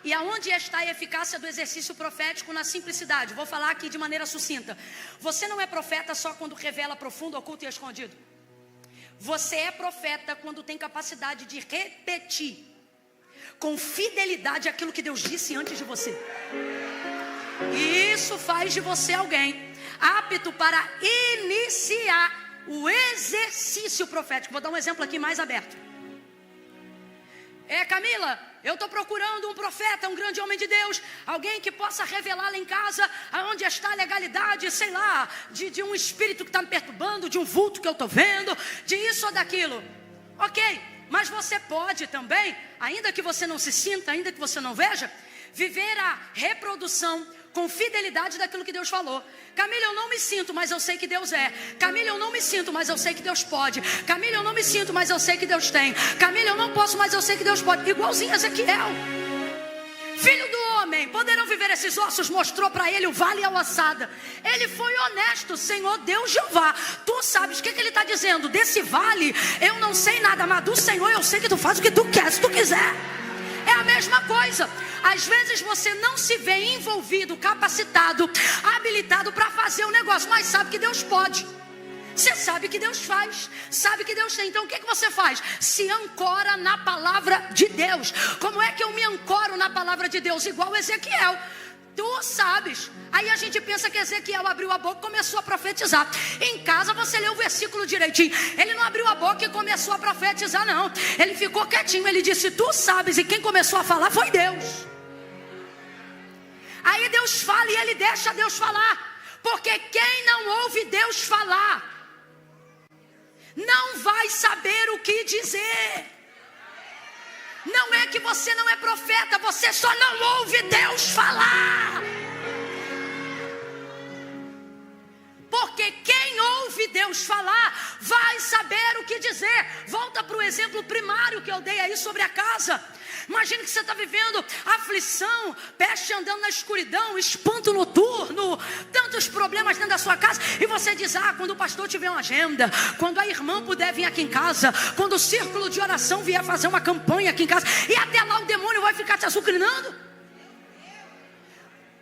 E aonde está a eficácia do exercício profético? Na simplicidade. Vou falar aqui de maneira sucinta. Você não é profeta só quando revela profundo, oculto e escondido. Você é profeta quando tem capacidade de repetir com fidelidade aquilo que Deus disse antes de você. E isso faz de você alguém apto para iniciar o exercício profético. Vou dar um exemplo aqui mais aberto. Camila, eu estou procurando um profeta, um grande homem de Deus, alguém que possa revelar lá em casa aonde está a legalidade, sei lá, de um espírito que está me perturbando, de um vulto que eu estou vendo, de isso ou daquilo. Ok, mas você pode também, ainda que você não se sinta, ainda que você não veja, viver a reprodução com fidelidade daquilo que Deus falou. Camila, eu não me sinto, mas eu sei que Deus é. Camila, eu não me sinto, mas eu sei que Deus pode. Camila, eu não me sinto, mas eu sei que Deus tem. Camila, eu não posso, mas eu sei que Deus pode. Igualzinho a Ezequiel. Filho do homem, poderão viver esses ossos? Mostrou para ele o vale e a ossada. Ele foi honesto. Senhor Deus Jeová, tu sabes o que ele está dizendo? Desse vale eu não sei nada, mas do Senhor eu sei que tu faz o que tu quer, se tu quiser. É a mesma coisa. Às vezes você não se vê envolvido, capacitado, habilitado para fazer o negócio, mas sabe que Deus pode. Você sabe que Deus faz, sabe que Deus tem. Então o que você faz? Se ancora na palavra de Deus. Como é que eu me ancoro na palavra de Deus? Igual Ezequiel. Tu sabes. Aí a gente pensa que Ezequiel abriu a boca e começou a profetizar. Em casa você lê o versículo direitinho. Ele não abriu a boca e começou a profetizar, não. Ele ficou quietinho, ele disse, tu sabes. E quem começou a falar foi Deus. Aí Deus fala e ele deixa Deus falar. Porque quem não ouve Deus falar não vai saber o que dizer. Não é que você não é profeta, você só não ouve Deus falar. Porque quem ouve Deus falar vai saber o que dizer. Volta para o exemplo primário que eu dei aí sobre a casa. Imagine que você está vivendo aflição, peste andando na escuridão, espanto noturno, tantos problemas dentro da sua casa. E você diz, quando o pastor tiver uma agenda, quando a irmã puder vir aqui em casa, quando o círculo de oração vier fazer uma campanha aqui em casa, e até lá o demônio vai ficar te açucrinando.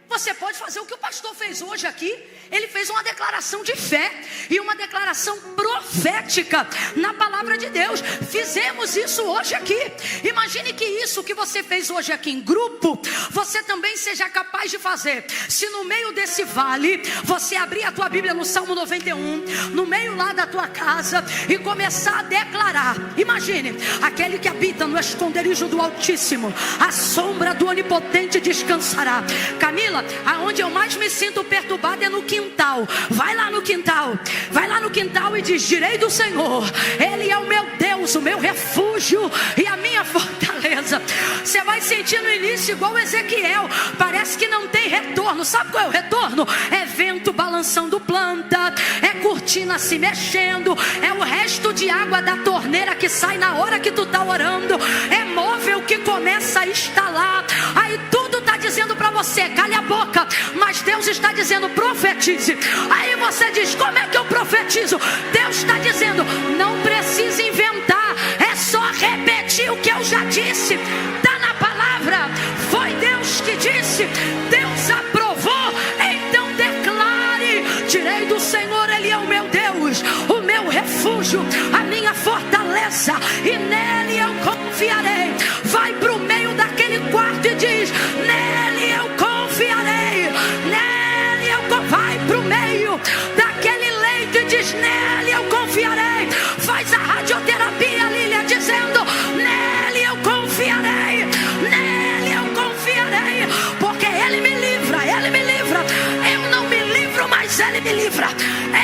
Você pode fazer o que o pastor fez hoje aqui. Ele fez uma declaração de fé e uma declaração profética na palavra de Deus. Fizemos isso hoje aqui. Imagine que isso que você fez hoje aqui em grupo, você também seja capaz de fazer. Se no meio desse vale, você abrir a tua Bíblia no Salmo 91, no meio lá da tua casa, e começar a declarar. Imagine, aquele que habita no esconderijo do Altíssimo, a sombra do Onipotente descansará. Camila, aonde eu mais me sinto perturbada é no quintal. Vai lá no quintal. Vai lá no quintal e diz, direi do Senhor, Ele é o meu Deus, o meu refúgio e a minha fortaleza. Você vai sentir no início igual Ezequiel. Parece que não tem retorno. Sabe qual é o retorno? É vento balançando planta, é cortina se mexendo, é o resto de água da torneira que sai na hora que tu tá orando, é móvel que começa a instalar. Aí tudo está dizendo para você, cale a boca, mas Deus está dizendo, profetize. Aí você diz, como é que eu profetizo? Deus está dizendo, não precisa inventar, é só repetir o que eu já disse. Está na palavra, foi Deus que disse, Deus aprovou. Então declare, direi do Senhor, Ele é o meu Deus, o meu refúgio, a minha fortaleza, e nele eu confiarei. Vai para o meio daquele quarto e diz, nele eu confiarei, nele eu vai para o meio daquele leito e diz, nele eu confiarei. Faz a radioterapia, Lília, dizendo, nele eu confiarei, nele eu confiarei, porque Ele me livra, Ele me livra. Eu não me livro, mas Ele me livra.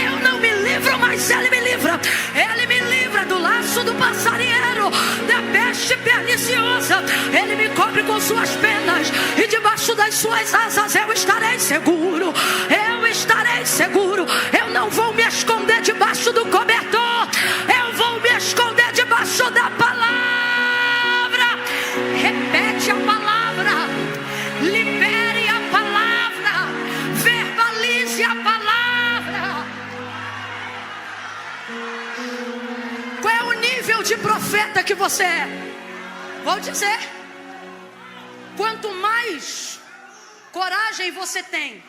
Eu não me livro, mas Ele me livra. Ele me livra do laço do passarinheiro, da peste perniciosa. Ele me cobre com suas penas e debaixo das suas asas eu estarei seguro. Eu estarei seguro. Eu não vou me esconder debaixo do cobertor. Eu vou me esconder debaixo da palavra. Repete a palavra. Libere a palavra. Verbalize a palavra. Qual é o nível de profeta que você é? Vou dizer. Quanto mais coragem você tem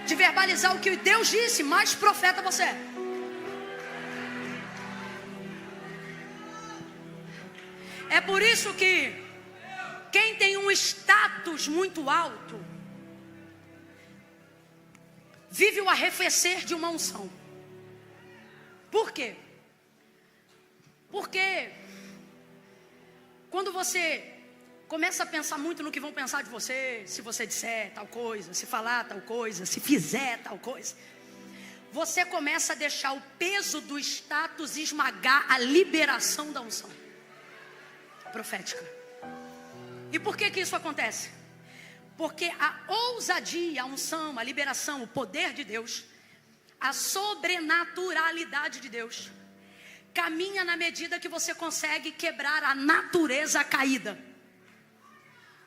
de verbalizar o que Deus disse, mais profeta você é. É por isso que quem tem um status muito alto vive o arrefecer de uma unção. Por quê? Porque quando você começa a pensar muito no que vão pensar de você, se você disser tal coisa, se falar tal coisa, se fizer tal coisa, você começa a deixar o peso do status esmagar a liberação da unção profética. E por que que isso acontece? Porque a ousadia, a unção, a liberação, o poder de Deus, a sobrenaturalidade de Deus, caminha na medida que você consegue quebrar a natureza caída.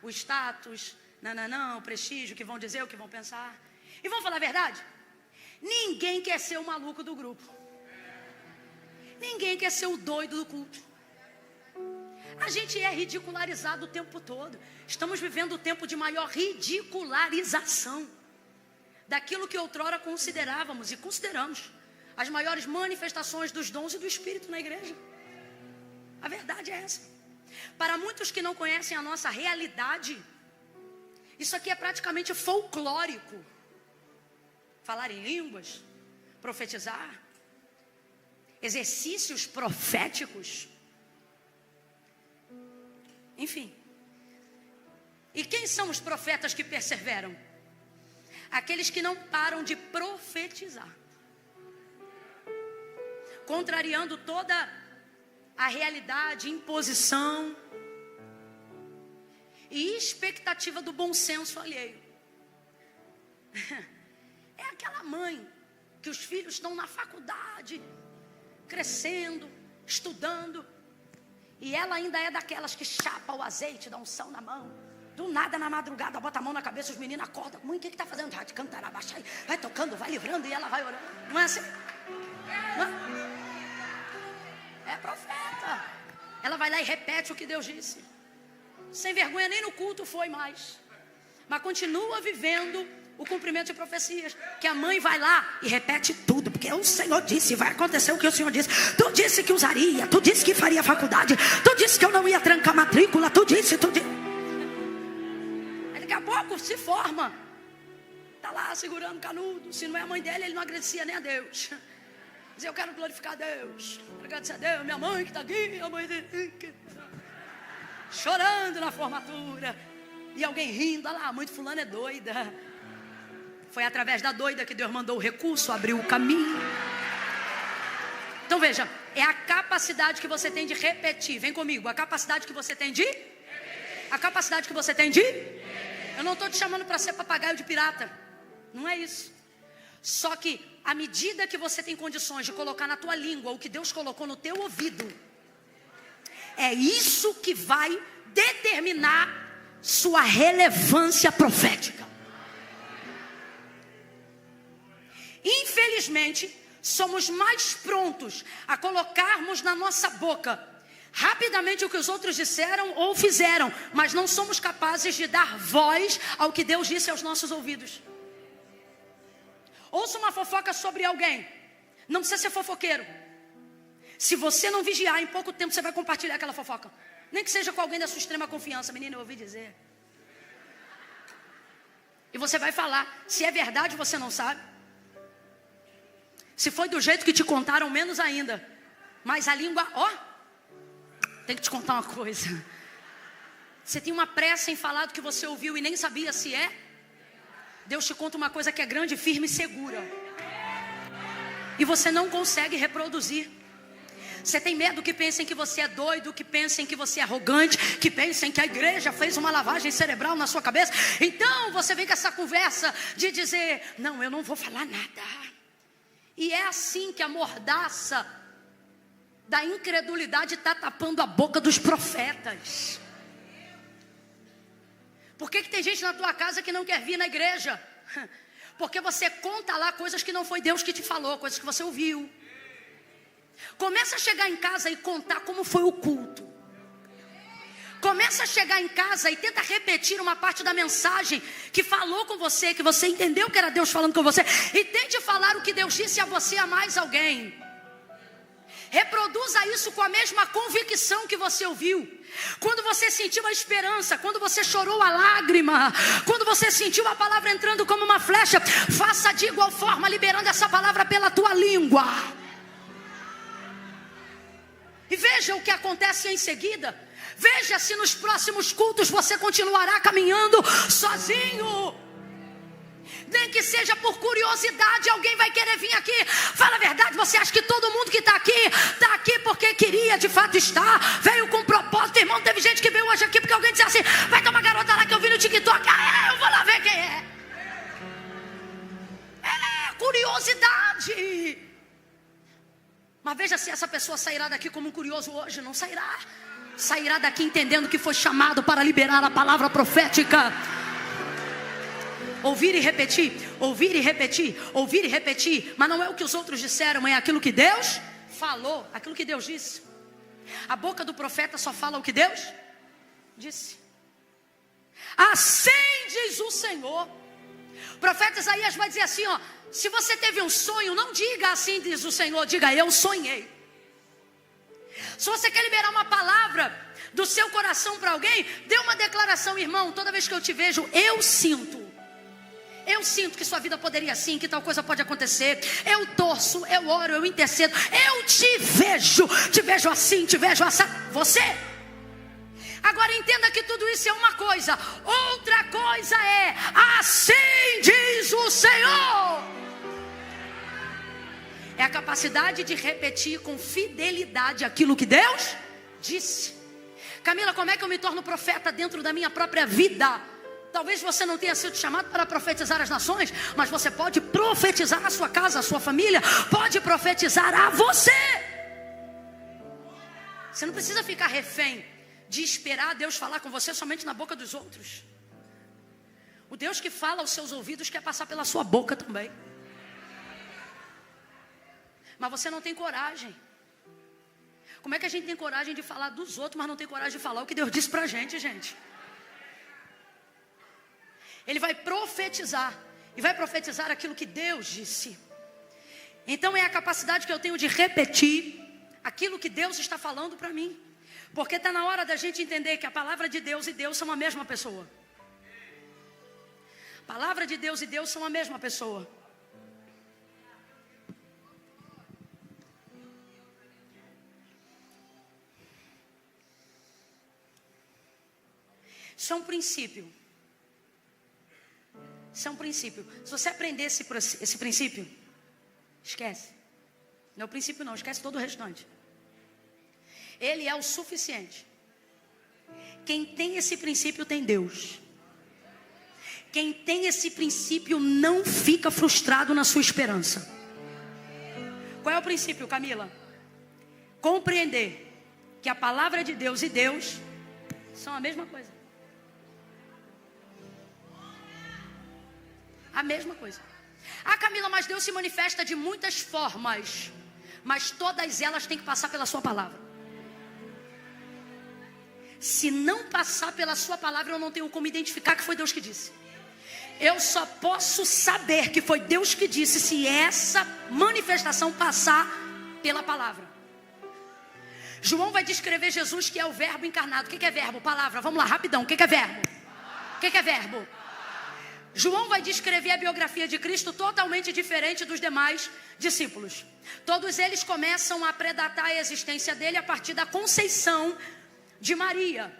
O status, não, o prestígio, o que vão dizer, o que vão pensar. E vamos falar a verdade? Ninguém quer ser o maluco do grupo. Ninguém quer ser o doido do culto. A gente é ridicularizado o tempo todo. Estamos vivendo o tempo de maior ridicularização daquilo que outrora considerávamos e consideramos as maiores manifestações dos dons e do Espírito na igreja. A verdade é essa. Para muitos que não conhecem a nossa realidade, isso aqui é praticamente folclórico. Falar em línguas, profetizar, exercícios proféticos, enfim. E quem são os profetas que perseveram? Aqueles que não param de profetizar, contrariando toda a realidade, imposição e expectativa do bom senso alheio. É aquela mãe que os filhos estão na faculdade, crescendo, estudando, e ela ainda é daquelas que chapa o azeite da unção na mão. Do nada, na madrugada, bota a mão na cabeça, os meninos acordam. Mãe, o que está fazendo? Vai cantar, abaixar, vai tocando, vai livrando, e ela vai orando. Não é assim? Não é? É profeta. Ela vai lá e repete o que Deus disse. Sem vergonha, nem no culto foi mais. Mas continua vivendo o cumprimento de profecias. Que a mãe vai lá e repete tudo. Porque o Senhor disse, vai acontecer o que o Senhor disse. Tu disse que usaria, tu disse que faria faculdade, tu disse que eu não ia trancar matrícula, tu disse. Aí daqui a pouco se forma. Está lá segurando canudo. Se não é a mãe dele, ele não agradecia nem a Deus. Dizer, eu quero glorificar a Deus, quero agradecer a Deus, minha mãe que está aqui, a mãe dele, chorando na formatura, e alguém rindo, olha lá, a mãe de fulano é doida. Foi através da doida que Deus mandou o recurso, abriu o caminho. Então veja, é a capacidade que você tem de repetir, vem comigo, a capacidade que você tem de? A capacidade que você tem de? Eu não estou te chamando para ser papagaio de pirata, não é isso. Só que, à medida que você tem condições de colocar na tua língua o que Deus colocou no teu ouvido, é isso que vai determinar sua relevância profética. Infelizmente, somos mais prontos a colocarmos na nossa boca rapidamente o que os outros disseram ou fizeram, mas não somos capazes de dar voz ao que Deus disse aos nossos ouvidos. Ouça uma fofoca sobre alguém. Não precisa ser fofoqueiro. Se você não vigiar, em pouco tempo você vai compartilhar aquela fofoca. Nem que seja com alguém da sua extrema confiança. Menina, eu ouvi dizer. E você vai falar. Se é verdade, você não sabe. Se foi do jeito que te contaram, menos ainda. Mas a língua, tem que te contar uma coisa. Você tem uma pressa em falar do que você ouviu e nem sabia se é. Deus te conta uma coisa que é grande, firme e segura. E você não consegue reproduzir. Você tem medo que pensem que você é doido, que pensem que você é arrogante, que pensem que a igreja fez uma lavagem cerebral na sua cabeça. Então você vem com essa conversa de dizer, não, eu não vou falar nada. E é assim que a mordaça da incredulidade está tapando a boca dos profetas. Por que tem gente na tua casa que não quer vir na igreja? Porque você conta lá coisas que não foi Deus que te falou, coisas que você ouviu. Começa a chegar em casa e contar como foi o culto. Começa a chegar em casa e tenta repetir uma parte da mensagem que falou com você, que você entendeu que era Deus falando com você. E tente falar o que Deus disse a você a mais alguém. Reproduza isso com a mesma convicção que você ouviu. Quando você sentiu a esperança, quando você chorou a lágrima, quando você sentiu a palavra entrando como uma flecha, faça de igual forma, liberando essa palavra pela tua língua. E veja o que acontece em seguida. Veja se nos próximos cultos você continuará caminhando sozinho. Nem que seja por curiosidade, alguém vai querer vir aqui. Fala a verdade, você acha que todo mundo que está aqui porque queria de fato estar, veio com propósito. Irmão, teve gente que veio hoje aqui porque alguém disse assim, vai ter uma garota lá que eu vi no TikTok, eu vou lá ver quem é. É curiosidade. Mas veja se essa pessoa sairá daqui como um curioso hoje. Não sairá. Sairá daqui entendendo que foi chamado para liberar a palavra profética. Ouvir e repetir, ouvir e repetir, ouvir e repetir. Mas não é o que os outros disseram, é aquilo que Deus falou, aquilo que Deus disse. A boca do profeta só fala o que Deus disse. Assim diz o Senhor. O profeta Isaías vai dizer assim, ó, se você teve um sonho, não diga assim diz o Senhor, diga eu sonhei. Se você quer liberar uma palavra do seu coração para alguém, dê uma declaração, irmão, toda vez que eu te vejo, eu sinto que sua vida poderia assim, que tal coisa pode acontecer. Eu torço, eu oro, eu intercedo. Eu te vejo assim, te vejo assim. Você. Agora entenda que tudo isso é uma coisa. Outra coisa é, assim diz o Senhor. É a capacidade de repetir com fidelidade aquilo que Deus disse. Camila, como é que eu me torno profeta dentro da minha própria vida? Talvez você não tenha sido chamado para profetizar as nações, mas você pode profetizar a sua casa, a sua família, pode profetizar a você. Você não precisa ficar refém de esperar Deus falar com você somente na boca dos outros. O Deus que fala aos seus ouvidos quer passar pela sua boca também. Mas você não tem coragem. Como é que a gente tem coragem de falar dos outros, mas não tem coragem de falar o que Deus disse pra gente, gente? Ele vai profetizar. E vai profetizar aquilo que Deus disse. Então é a capacidade que eu tenho de repetir aquilo que Deus está falando para mim. Porque está na hora da gente entender que a palavra de Deus e Deus são a mesma pessoa. A palavra de Deus e Deus são a mesma pessoa. Isso é um princípio. Isso é um princípio. Se você aprender esse princípio, esquece. Não é o princípio não, esquece todo o restante. Ele é o suficiente. Quem tem esse princípio tem Deus. Quem tem esse princípio não fica frustrado na sua esperança. Qual é o princípio, Camila? Compreender que a palavra de Deus e Deus são a mesma coisa. A mesma coisa. Ah, Camila, mas Deus se manifesta de muitas formas, mas todas elas têm que passar pela sua palavra. Se não passar pela sua palavra, eu não tenho como identificar que foi Deus que disse. Eu só posso saber que foi Deus que disse se essa manifestação passar pela palavra. João vai descrever Jesus, que é o verbo encarnado. O que é verbo? Palavra. Vamos lá, rapidão. O que é verbo? O que é verbo? João vai descrever a biografia de Cristo totalmente diferente dos demais discípulos. Todos eles começam a predatar a existência dele a partir da conceição de Maria.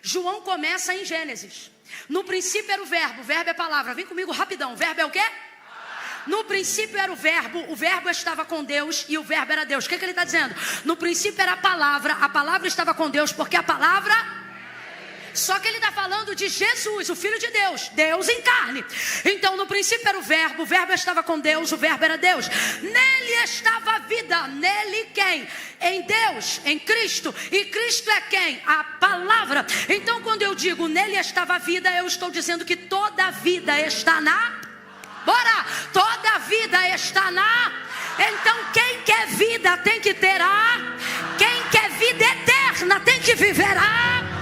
João começa em Gênesis. No princípio era o verbo é palavra. Vem comigo rapidão. Verbo é o quê? No princípio era o verbo estava com Deus e o verbo era Deus. O que ele está dizendo? No princípio era a palavra estava com Deus, porque a palavra... Só que ele está falando de Jesus, o Filho de Deus, Deus em carne. Então no princípio era o verbo estava com Deus, o verbo era Deus. Nele estava a vida, nele quem? Em Deus, em Cristo. E Cristo é quem? A palavra. Então quando eu digo nele estava a vida, eu estou dizendo que toda a vida está na... Bora! Toda a vida está na... Então quem quer vida tem que ter a... Quem quer vida eterna tem que viver a...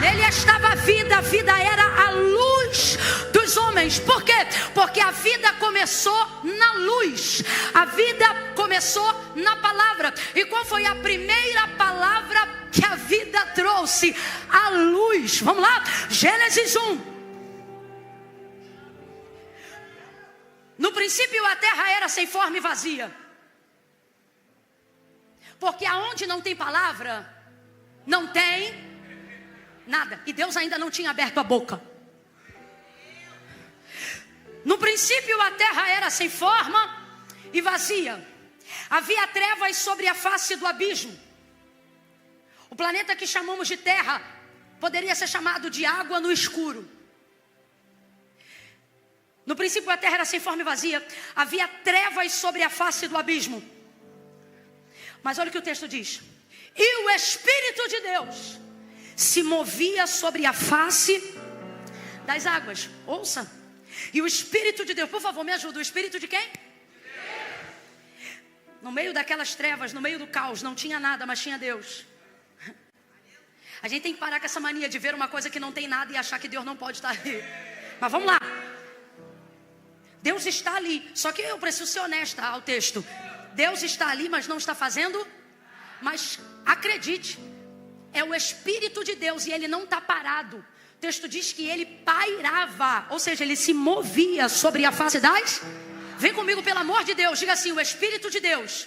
Nele estava a vida era a luz dos homens. Por quê? Porque a vida começou na luz. A vida começou na palavra. E qual foi a primeira palavra que a vida trouxe? A luz. Vamos lá? Gênesis 1. No princípio a terra era sem forma e vazia. Porque aonde não tem palavra, não tem nada. E Deus ainda não tinha aberto a boca. No princípio a terra era sem forma e vazia. Havia trevas sobre a face do abismo. O planeta que chamamos de terra poderia ser chamado de água no escuro. No princípio a terra era sem forma e vazia. Havia trevas sobre a face do abismo. Mas olha o que o texto diz. E o Espírito de Deus se movia sobre a face das águas. Ouça. E o Espírito de Deus, por favor, me ajuda. O Espírito de quem? No meio daquelas trevas, no meio do caos, não tinha nada, mas tinha Deus. A gente tem que parar com essa mania de ver uma coisa que não tem nada e achar que Deus não pode estar ali. Mas vamos lá. Deus está ali. Só que eu preciso ser honesta ao texto. Deus está ali, mas não está fazendo. Mas acredite, é o Espírito de Deus e ele não está parado. O texto diz que ele pairava, ou seja, ele se movia sobre a face das... Vem comigo, pelo amor de Deus, diga assim, o Espírito de Deus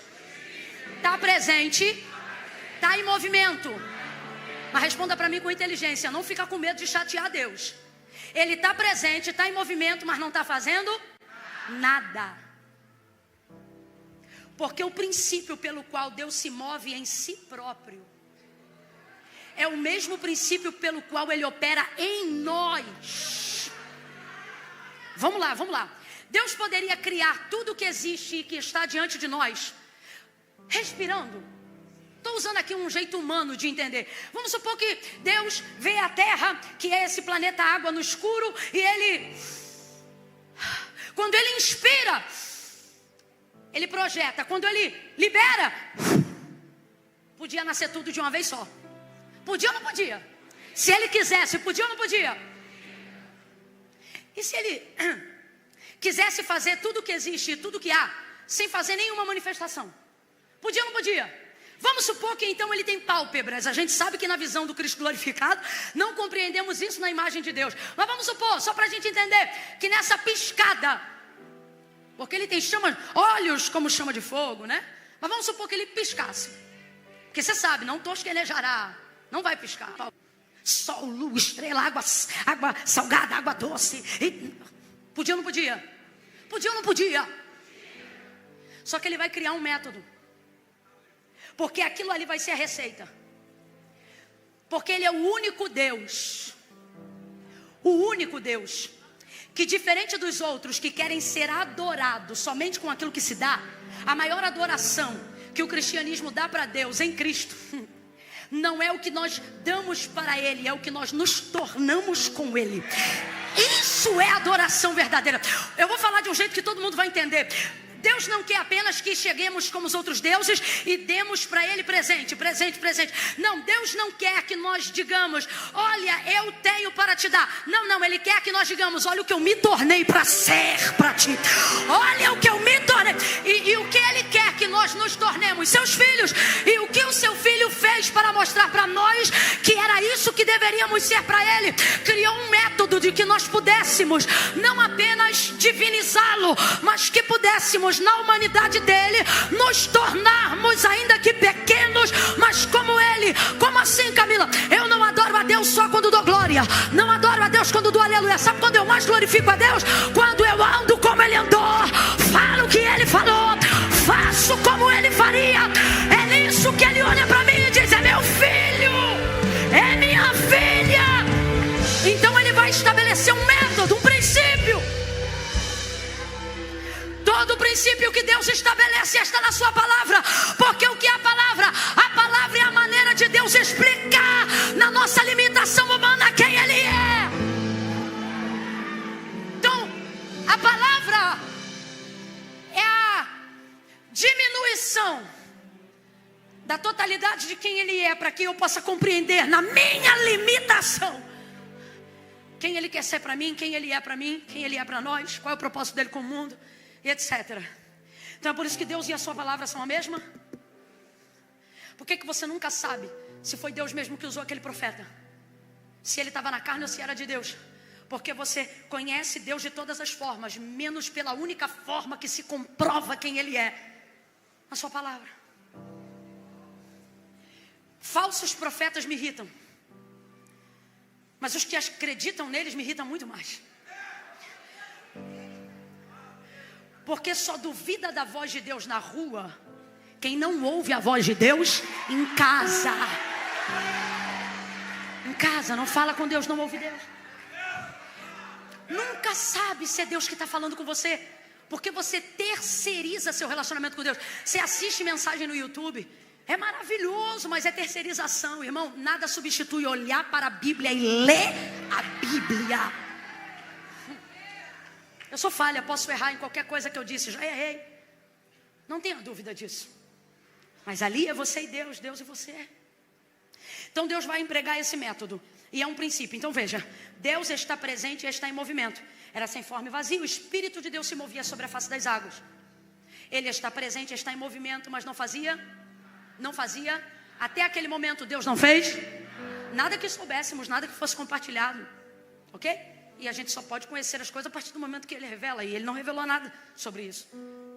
está presente, está em movimento. Mas responda para mim com inteligência, não fica com medo de chatear Deus. Ele está presente, está em movimento, mas não está fazendo nada. Porque o princípio pelo qual Deus se move em si próprio é o mesmo princípio pelo qual ele opera em nós. Vamos lá. Deus poderia criar tudo que existe e que está diante de nós respirando. Estou usando aqui um jeito humano de entender. Vamos supor que Deus vê a terra, que é esse planeta água no escuro, e ele, quando ele inspira, ele projeta. Quando ele libera, podia nascer tudo de uma vez só. Podia ou não podia? Se ele quisesse, podia ou não podia? E se ele quisesse fazer tudo que existe e tudo que há, sem fazer nenhuma manifestação? Podia ou não podia? Vamos supor que então ele tem pálpebras. A gente sabe que na visão do Cristo glorificado não compreendemos isso na imagem de Deus. Mas vamos supor, só para a gente entender, que nessa piscada, porque ele tem chama, olhos como chama de fogo, né? Mas vamos supor que ele piscasse. Porque você sabe, não tosquelejará, não vai piscar. Sol, luz, estrela, água salgada, água doce. Podia ou não podia? Podia ou não podia? Só que ele vai criar um método. Porque aquilo ali vai ser a receita. Porque ele é o único Deus. O único Deus. Que diferente dos outros que querem ser adorados somente com aquilo que se dá, a maior adoração que o cristianismo dá para Deus em Cristo não é o que nós damos para Ele, é o que nós nos tornamos com Ele. Isso é adoração verdadeira. Eu vou falar de um jeito que todo mundo vai entender. Deus não quer apenas que cheguemos como os outros deuses e demos para Ele presente. Não, Deus não quer que nós digamos, olha, eu tenho para te dar. Não, Ele quer que nós digamos, olha o que eu me tornei para ser para ti. Olha o que eu me tornei. E o que Ele quer que nós nos tornemos, seus filhos. E o que o seu filho fez para mostrar para nós que era isso que deveríamos ser para Ele. Criou um método de que nós pudéssemos não apenas divinizá-lo, mas que pudéssemos na humanidade dele, nos tornarmos ainda que pequenos, mas como ele. Como assim, Camila? Eu não adoro a Deus só quando dou glória, não adoro a Deus quando dou aleluia. Sabe quando eu mais glorifico a Deus? Quando eu ando como ele andou, Maria. É nisso que Ele olha para mim e diz: é meu filho, é minha filha. Então Ele vai estabelecer um método, um princípio. Todo princípio que Deus estabelece está na sua palavra. Porque o que é a palavra? A palavra é a maneira de Deus explicar na nossa limitação humana quem Ele é. Então, a palavra é a diminuição da totalidade de quem Ele é, para que eu possa compreender na minha limitação quem Ele quer ser para mim, quem Ele é para mim, quem Ele é para nós, qual é o propósito dele com o mundo, e etc. Então é por isso que Deus e a sua palavra são a mesma. Por que você nunca sabe se foi Deus mesmo que usou aquele profeta? Se ele estava na carne ou se era de Deus? Porque você conhece Deus de todas as formas, menos pela única forma que se comprova quem Ele é, a sua palavra. Falsos profetas me irritam, mas os que acreditam neles me irritam muito mais. Porque só duvida da voz de Deus na rua quem não ouve a voz de Deus em casa. Em casa, não fala com Deus, não ouve Deus. Nunca sabe se é Deus que está falando com você, porque você terceiriza seu relacionamento com Deus. Você assiste mensagem no YouTube, é maravilhoso, mas é terceirização, irmão. Nada substitui olhar para a Bíblia e ler a Bíblia. Eu sou falha, posso errar em qualquer coisa que eu disse, já errei. Não tenha dúvida disso. Mas ali é você e Deus, Deus e você. Então Deus vai empregar esse método. E é um princípio. Então veja, Deus está presente e está em movimento. Era sem forma e vazio, o Espírito de Deus se movia sobre a face das águas. Ele está presente, está em movimento, mas não fazia. Até aquele momento Deus não fez nada que soubéssemos, nada que fosse compartilhado. Ok? E a gente só pode conhecer as coisas a partir do momento que Ele revela. E Ele não revelou nada sobre isso.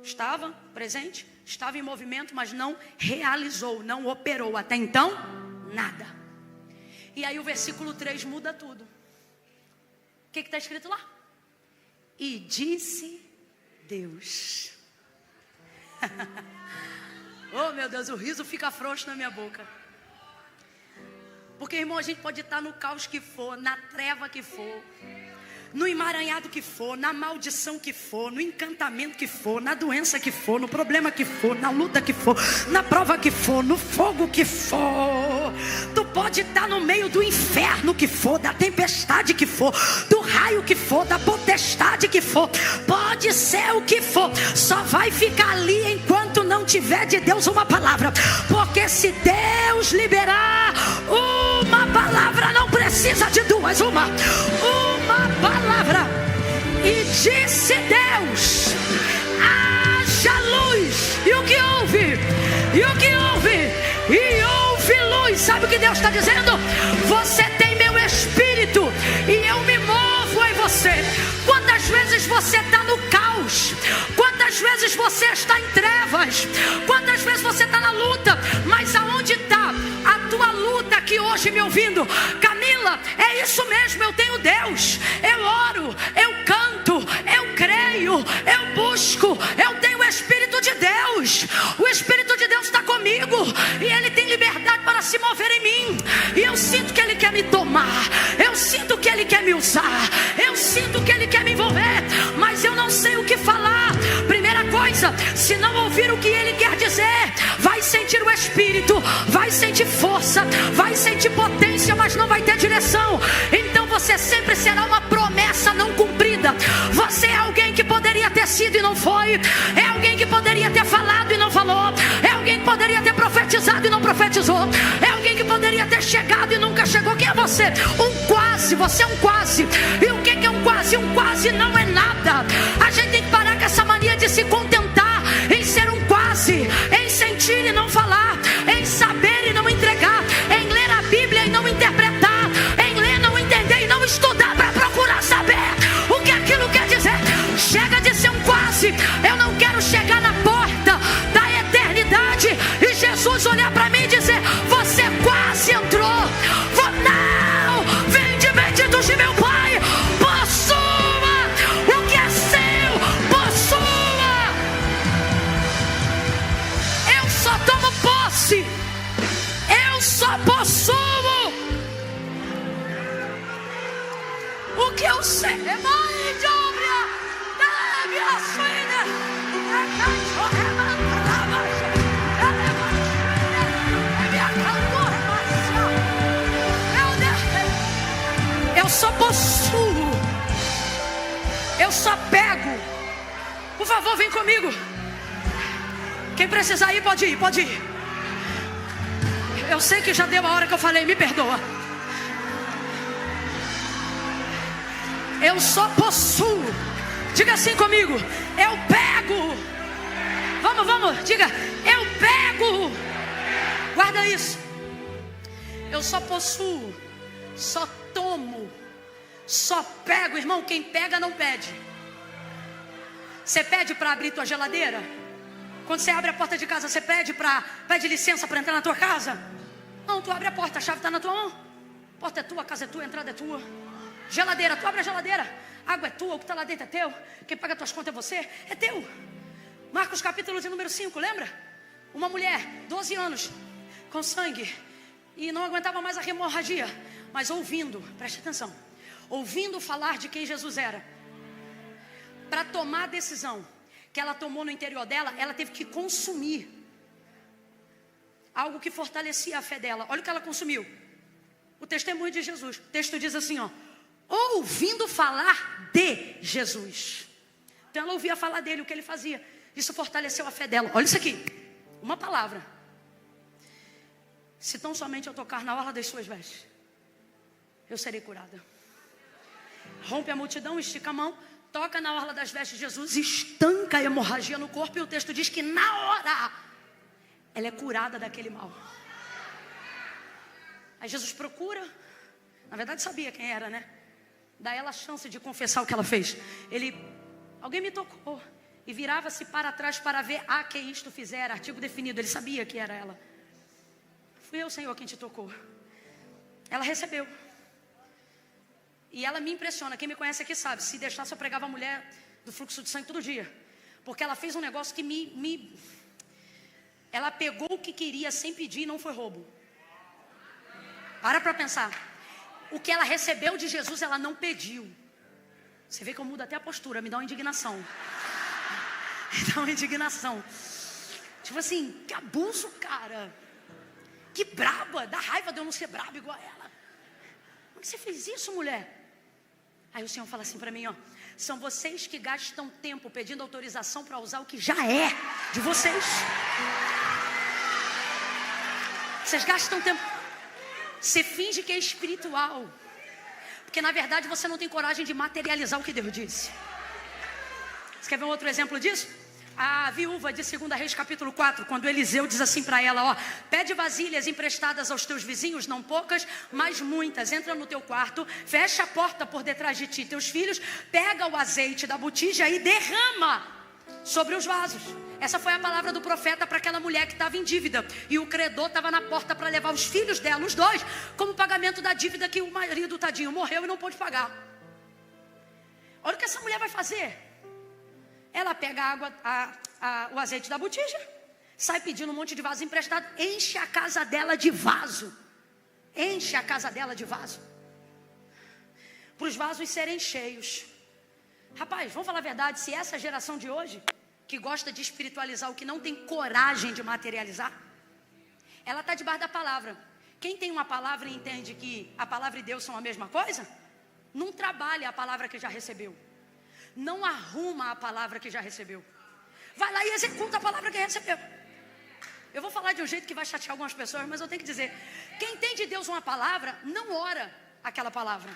Estava presente, estava em movimento, mas não realizou, não operou. Até então, nada. E aí o versículo 3 muda tudo. O que está escrito lá? E disse Deus. Oh meu Deus, o riso fica frouxo na minha boca. Porque, irmão, a gente pode estar no caos que for, na treva que for, no emaranhado que for, na maldição que for, no encantamento que for, na doença que for, no problema que for, na luta que for, na prova que for, no fogo que for. Tu pode estar no meio do inferno que for, da tempestade que for, do raio que for, da potestade que for. Pode ser o que for, só vai ficar ali enquanto não tiver de Deus uma palavra. Porque se Deus liberar uma palavra, não precisa de duas, uma palavra. E disse Deus: haja luz. E o que houve? E houve luz. Sabe o que Deus está dizendo? Você tem meu espírito e eu me movo em você. Quantas vezes você está no caos? Quantas vezes você está em trevas? Quantas vezes você está na luta? Mas aonde está a tua luta aqui hoje me ouvindo? Camila, é isso mesmo, eu tenho Deus. Eu oro, eu canto, eu creio, eu busco, eu tenho o Espírito de Deus. O Espírito de Deus está comigo e Ele tem liberdade para se mover em mim. E eu sinto que Ele quer me tomar, eu sinto que Ele quer me usar, eu sinto que Ele quer me envolver, mas eu não sei o que falar. Primeira coisa, se não ouvir o que Ele quer dizer, vai sentir o Espírito, vai sentir força, vai sentir potência, mas não vai ter direção. Então você sempre será uma promessa não cumprida. Você é alguém que poderia ter sido e não foi, é alguém que poderia ter falado e não falou, é alguém que poderia ter profetizado e não profetizou, é alguém que poderia ter chegado e nunca chegou. Quem é você? Um quase, você é um quase. E o que é um quase? Um quase não é nada. A gente tem que parar com essa mania de se contentar em ser um quase, em sentir e não falar, em saber e não entregar, em ler a Bíblia e não interpretar, em ler, não entender e não estudar para procurar saber o que aquilo quer dizer. Chega de ser um quase. Eu não quero chegar na porta da eternidade e Jesus olhar para mim e dizer: você quase entrou. Não, vinde benditos de meu Pai, possua o que é seu, possua. Eu só Eu só possuo. Eu só pego. Por favor, vem comigo. Quem precisar ir, pode ir, pode ir. Eu sei que já deu a hora que eu falei, me perdoa. Eu só possuo. Diga assim comigo. Eu pego. Vamos, diga. Eu pego. Guarda isso. Eu só possuo. Só tomo. Só pego, irmão. Quem pega não pede. Você pede para abrir tua geladeira? Quando você abre a porta de casa, você pede licença para entrar na tua casa? Não, tu abre a porta, a chave está na tua mão. A porta é tua, a casa é tua, a entrada é tua. Geladeira, tu abre a geladeira. Água é tua, o que está lá dentro é teu. Quem paga tuas contas é você, é teu. Marcos capítulo de número 5, lembra? Uma mulher, 12 anos, com sangue, e não aguentava mais a hemorragia. Mas ouvindo, preste atenção, ouvindo falar de quem Jesus era, para tomar a decisão que ela tomou no interior dela, ela teve que consumir algo que fortalecia a fé dela. Olha o que ela consumiu: o testemunho de Jesus. O texto diz assim, ó: ouvindo falar de Jesus. Então ela ouvia falar dele, o que ele fazia. Isso fortaleceu a fé dela. Olha isso aqui, uma palavra: se tão somente eu tocar na orla das suas vestes, eu serei curada. Rompe a multidão, estica a mão, toca na orla das vestes de Jesus, estanca a hemorragia no corpo. E o texto diz que na hora ela é curada daquele mal. Aí Jesus procura, na verdade sabia quem era, né? Dá ela a chance de confessar o que ela fez. Alguém me tocou. E virava-se para trás para ver a que isto fizera. Artigo definido, ele sabia que era ela. Fui eu, Senhor, quem te tocou. Ela recebeu. E ela me impressiona. Quem me conhece aqui sabe, se deixasse eu pregava a mulher do fluxo de sangue todo dia. Porque ela fez um negócio que ela pegou o que queria sem pedir e não foi roubo. Para pensar. O que ela recebeu de Jesus, ela não pediu. Você vê que eu mudo até a postura, me dá uma indignação. Me dá uma indignação. Tipo assim, que abuso, cara. Que braba, dá raiva de eu não ser braba igual a ela. Como que você fez isso, mulher? Aí o Senhor fala assim para mim, ó: são vocês que gastam tempo pedindo autorização para usar o que já é de vocês. Vocês gastam tempo. Você finge que é espiritual, porque na verdade você não tem coragem de materializar o que Deus disse. Você quer ver um outro exemplo disso? A viúva de 2 Reis capítulo 4, quando Eliseu diz assim para ela, ó: pede vasilhas emprestadas aos teus vizinhos, não poucas, mas muitas. Entra no teu quarto, fecha a porta por detrás de ti, teus filhos, pega o azeite da botija e derrama sobre os vasos. Essa foi a palavra do profeta para aquela mulher que estava em dívida. E o credor estava na porta para levar os filhos dela, os dois, como pagamento da dívida que o marido, tadinho, morreu e não pôde pagar. Olha o que essa mulher vai fazer. Ela pega a água, o azeite da botija, sai pedindo um monte de vaso emprestado, enche a casa dela de vaso. Enche a casa dela de vaso. Para os vasos serem cheios. Rapaz, vamos falar a verdade, se essa geração de hoje, que gosta de espiritualizar o que não tem coragem de materializar, ela está debaixo da palavra. Quem tem uma palavra e entende que a palavra e Deus são a mesma coisa, não trabalha a palavra que já recebeu. Não arruma a palavra que já recebeu. Vai lá e executa a palavra que recebeu. Eu vou falar de um jeito que vai chatear algumas pessoas, mas eu tenho que dizer: quem tem de Deus uma palavra, não ora aquela palavra.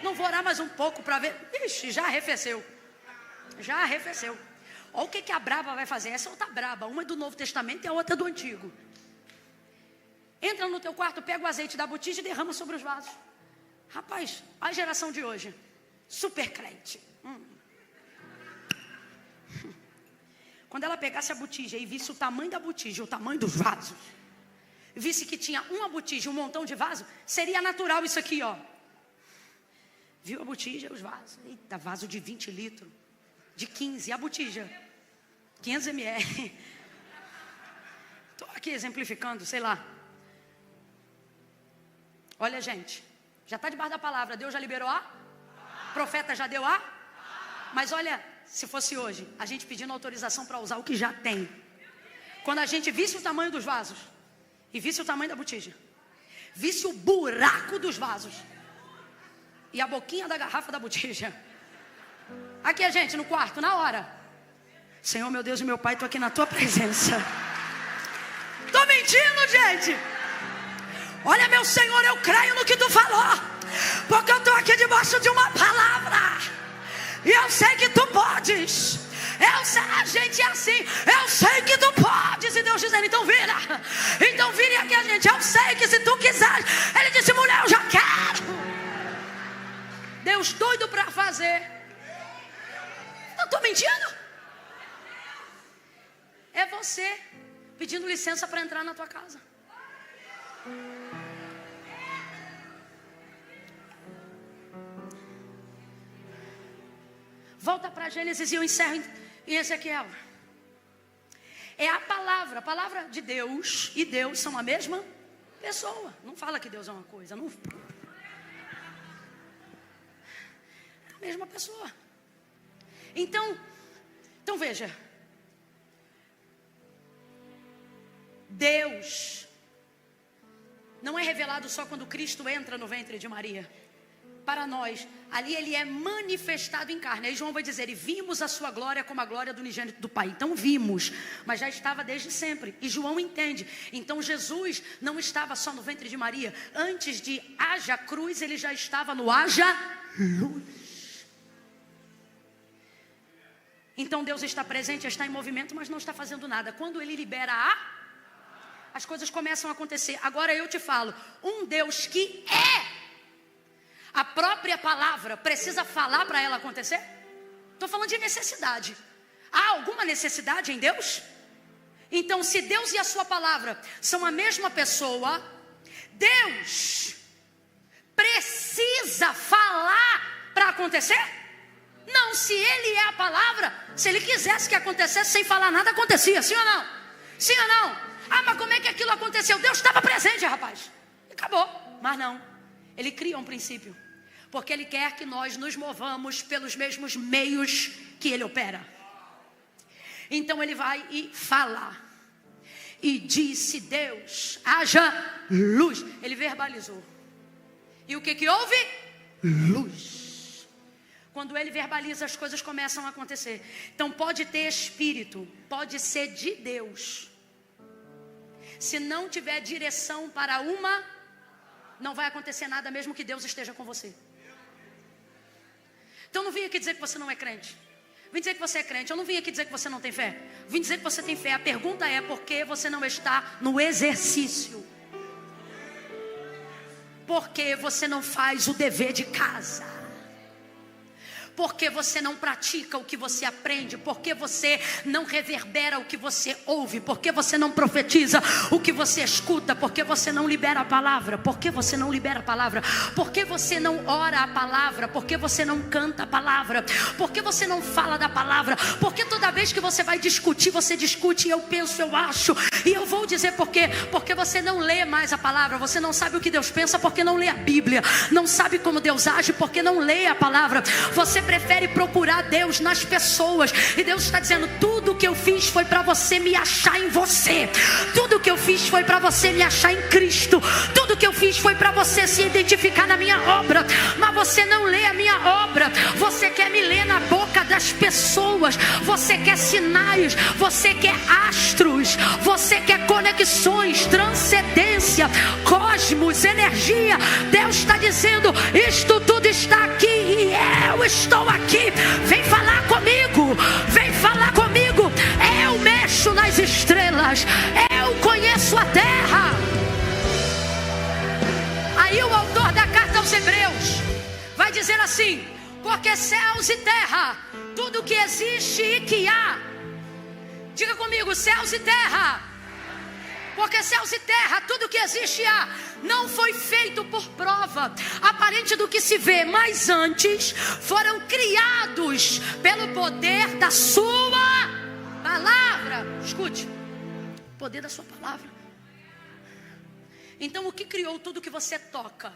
Não vou orar mais um pouco para ver. Ixi, já arrefeceu. Já arrefeceu. Olha o que a braba vai fazer. Essa é outra braba. Uma é do Novo Testamento e a outra é do Antigo. Entra no teu quarto, pega o azeite da botija e derrama sobre os vasos. Rapaz, a geração de hoje, super crente. Quando ela pegasse a botija e visse o tamanho da botija, o tamanho dos vasos, visse que tinha uma botija, um montão de vaso, seria natural isso aqui, ó. Viu a botija, os vasos. Eita, vaso de 20 litros, de 15, a botija, 500 ml. Estou aqui exemplificando, sei lá. Olha, gente, já está debaixo da palavra. Deus já liberou a? Profeta já deu a? Mas olha, se fosse hoje, a gente pedindo autorização para usar o que já tem. Quando a gente visse o tamanho dos vasos, e visse o tamanho da botija, visse o buraco dos vasos, e a boquinha da garrafa da botija. Aqui a gente no quarto, na hora. Senhor, meu Deus e meu Pai, estou aqui na tua presença. Estou mentindo, gente. Olha, meu Senhor, eu creio no que tu falou, porque eu estou aqui debaixo de uma palavra, e eu sei que tu podes. Eu sei, a gente é assim. Eu sei que tu podes. E Deus dizendo, então vira. Então vire aqui a gente. Eu sei que se tu quiseres. Ele disse, mulher, eu já quero. Deus doido para fazer. Não estou mentindo. É você pedindo licença para entrar na tua casa. Volta para Gênesis e eu encerro em Ezequiel. É a palavra de Deus e Deus são a mesma pessoa. Não fala que Deus é uma coisa, não. É a mesma pessoa. Então veja. Deus não é revelado só quando Cristo entra no ventre de Maria. Para nós, ali ele é manifestado em carne. Aí João vai dizer, e vimos a sua glória como a glória do unigênito do Pai. Então vimos, mas já estava desde sempre. E João entende. Então Jesus não estava só no ventre de Maria. Antes de haja cruz, ele já estava no haja luz. Então Deus está presente, está em movimento, mas não está fazendo nada. Quando ele libera as coisas começam a acontecer. Agora eu te falo, um Deus que é a própria palavra, precisa falar para ela acontecer? Estou falando de necessidade. Há alguma necessidade em Deus? Então, se Deus e a sua palavra são a mesma pessoa, Deus precisa falar para acontecer? Não, se Ele é a palavra, se Ele quisesse que acontecesse sem falar nada, acontecia, sim ou não? Sim ou não? Ah, mas como é que aquilo aconteceu? Deus estava presente, rapaz. E acabou. Mas não. Ele cria um princípio. Porque Ele quer que nós nos movamos pelos mesmos meios que Ele opera. Então Ele vai e fala. E disse Deus, haja luz. Ele verbalizou. E o que houve? Luz. Quando Ele verbaliza, as coisas começam a acontecer. Então pode ter espírito, pode ser de Deus. Se não tiver direção para uma, não vai acontecer nada mesmo que Deus esteja com você. Então não vim aqui dizer que você não é crente. Vim dizer que você é crente. Eu não vim aqui dizer que você não tem fé. Vim dizer que você tem fé. A pergunta é, por que você não está no exercício? Por que você não faz o dever de casa? Porque você não pratica o que você aprende? Porque você não reverbera o que você ouve? Porque você não profetiza o que você escuta? Porque você não libera a palavra? Porque você não libera a palavra? Porque você não ora a palavra? Porque você não canta a palavra? Porque você não fala da palavra? Porque toda vez que você vai discutir, você discute, eu penso, eu acho. E eu vou dizer por quê. Porque você não lê mais a palavra. Você não sabe o que Deus pensa porque não lê a Bíblia. Não sabe como Deus age porque não lê a palavra. Você prefere procurar Deus nas pessoas. E Deus está dizendo, tudo que eu fiz foi para você me achar em você. Tudo que eu fiz foi para você me achar em Cristo. Tudo que eu fiz foi para você se identificar na minha obra. Mas você não lê a minha obra. Você quer me ler na boca das pessoas. Você quer sinais. Você quer astros. Você quer conexões, transcendência, cosmos, energia. Deus está dizendo, isto tudo está aqui e eu estou aqui. Vem falar comigo. Vem falar comigo. Eu mexo nas estrelas. Eu conheço a terra. Aí o autor da carta aos Hebreus vai dizer assim: porque céus e terra, tudo que existe e que há. Diga comigo, céus e terra. Porque céus e terra, tudo que existe há, não foi feito por prova aparente do que se vê, mas antes foram criados pelo poder da sua palavra. Escute, poder da sua palavra. Então o que criou tudo que você toca?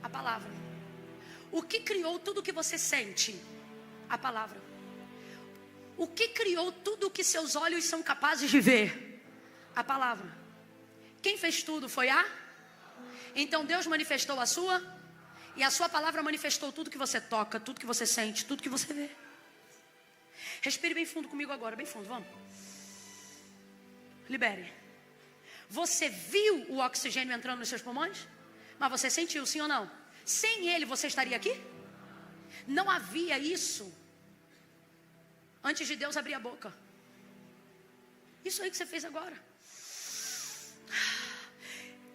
A palavra. O que criou tudo que você sente? A palavra. O que criou tudo o que seus olhos são capazes de ver? A palavra. Quem fez tudo foi a? Então Deus manifestou a sua, e a sua palavra manifestou tudo que você toca, tudo que você sente, tudo que você vê. Respire bem fundo comigo agora, bem fundo, vamos. Libere. Você viu o oxigênio entrando nos seus pulmões? Mas você sentiu, sim ou não? Sem ele você estaria aqui? Não havia isso antes de Deus abrir a boca. Isso aí que você fez agora.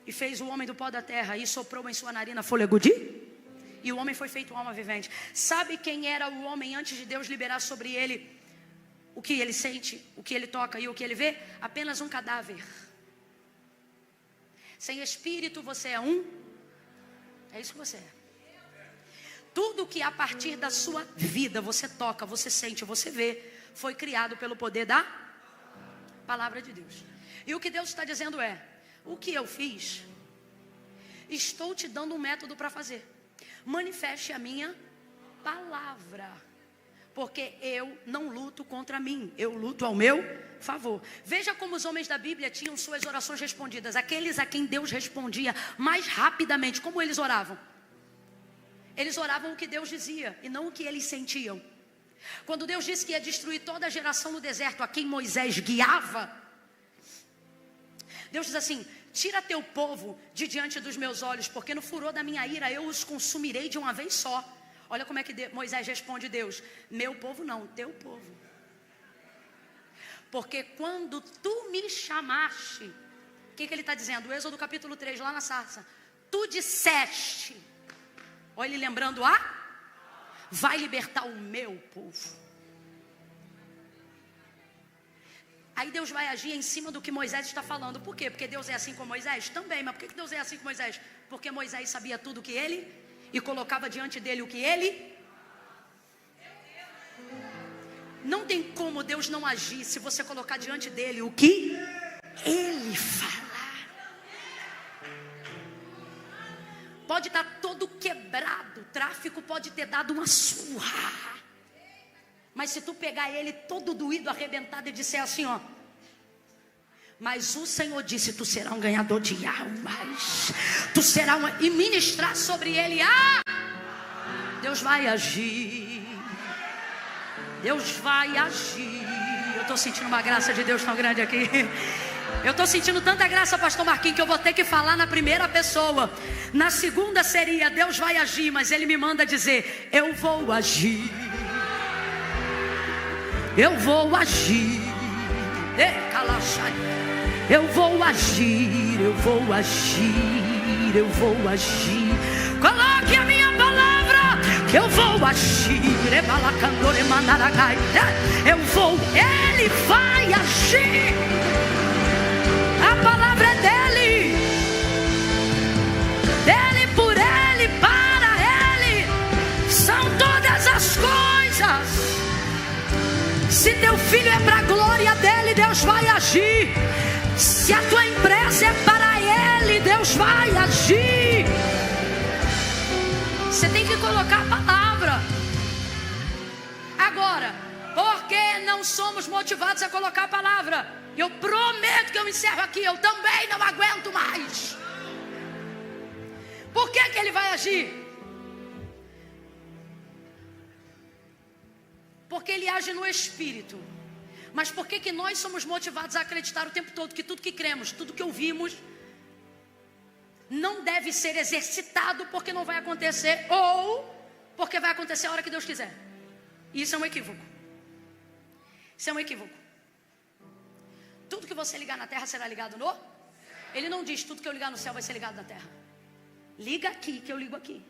E fez o homem do pó da terra e soprou em sua narina fôlego de... E o homem foi feito alma vivente. Sabe quem era o homem antes de Deus liberar sobre ele o que ele sente, o que ele toca e o que ele vê? Apenas um cadáver. Sem espírito você é um... É isso que você é. Tudo que a partir da sua vida você toca, você sente, você vê, foi criado pelo poder da palavra de Deus. E o que Deus está dizendo é: o que eu fiz, estou te dando um método para fazer. Manifeste a minha palavra, porque eu não luto contra mim, eu luto ao meu favor. Veja como os homens da Bíblia tinham suas orações respondidas. Aqueles a quem Deus respondia mais rapidamente. Como eles oravam? Eles oravam o que Deus dizia e não o que eles sentiam. Quando Deus disse que ia destruir toda a geração no deserto a quem Moisés guiava, Deus diz assim: tira teu povo de diante dos meus olhos, porque no furor da minha ira eu os consumirei de uma vez só. Olha como é que Moisés responde Deus: meu povo não, teu povo. Porque quando tu me chamaste, o que ele está dizendo? O Êxodo capítulo 3, lá na sarça: tu disseste, olha ele lembrando vai libertar o meu povo. Aí Deus vai agir em cima do que Moisés está falando. Por quê? Porque Deus é assim com Moisés? Também, mas por que Deus é assim com Moisés? Porque Moisés sabia tudo que ele, e colocava diante dele o que ele. Não tem como Deus não agir se você colocar diante dele o que ele fala. Pode estar todo quebrado, o tráfico pode ter dado uma surra, mas se tu pegar ele todo doído, arrebentado e disser assim, ó: mas o Senhor disse, tu será um ganhador de almas, tu será e ministrar sobre ele, Deus vai agir, Deus vai agir. Eu estou sentindo uma graça de Deus tão grande aqui. Eu estou sentindo tanta graça, pastor Marquinhos, que eu vou ter que falar na primeira pessoa. Na segunda seria: Deus vai agir, mas ele me manda dizer: eu vou agir. Eu vou agir. Eu vou agir, eu vou agir, eu vou agir. Coloque a minha palavra, que eu vou agir. Eu vou, ele vai agir. A palavra é dele, dele, por ele, para ele, são todas as coisas. Se teu filho é para a glória dele, Deus vai agir. Se a tua empresa é para ele, Deus vai agir. Você tem que colocar a palavra. Agora, porque não somos motivados a colocar a palavra, eu prometo que eu encerro aqui, eu também não aguento mais. Por que ele vai agir? Porque ele age no Espírito. Mas por que nós somos motivados a acreditar o tempo todo que tudo que cremos, tudo que ouvimos, não deve ser exercitado porque não vai acontecer, ou porque vai acontecer a hora que Deus quiser? Isso é um equívoco. Isso é um equívoco. Tudo que você ligar na terra será ligado no... Ele não diz: tudo que eu ligar no céu vai ser ligado na terra. Liga aqui, que eu ligo aqui.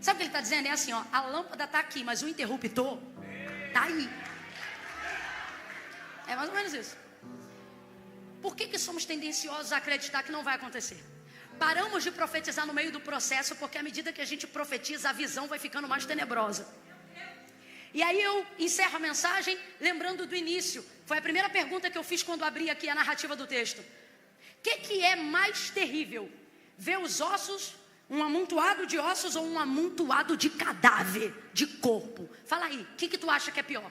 Sabe o que ele está dizendo? É assim, ó: a lâmpada está aqui, mas o interruptor está aí. É mais ou menos isso. Por que somos tendenciosos a acreditar que não vai acontecer? Paramos de profetizar no meio do processo, porque à medida que a gente profetiza, a visão vai ficando mais tenebrosa. E aí eu encerro a mensagem lembrando do início. Foi a primeira pergunta que eu fiz quando abri aqui a narrativa do texto. O que é mais terrível? Ver os ossos, Um amontoado de ossos ou um amontoado de cadáver, de corpo? Fala aí, o que tu acha que é pior?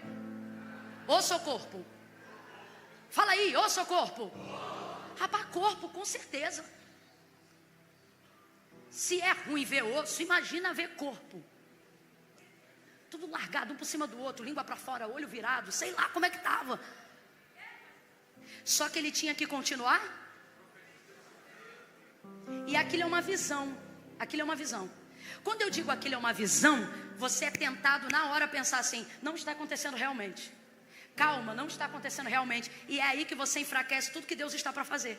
Osso ou corpo? Fala aí, osso ou corpo? Rapaz, corpo, com certeza. Se é ruim ver osso, imagina ver corpo. Tudo largado, um por cima do outro, língua para fora, olho virado, sei lá como é que estava. Só que ele tinha que continuar. E aquilo é uma visão. Aquilo é uma visão. Quando eu digo aquilo é uma visão, você é tentado na hora a pensar assim: não está acontecendo realmente. Calma, não está acontecendo realmente. E é aí que você enfraquece tudo que Deus está para fazer.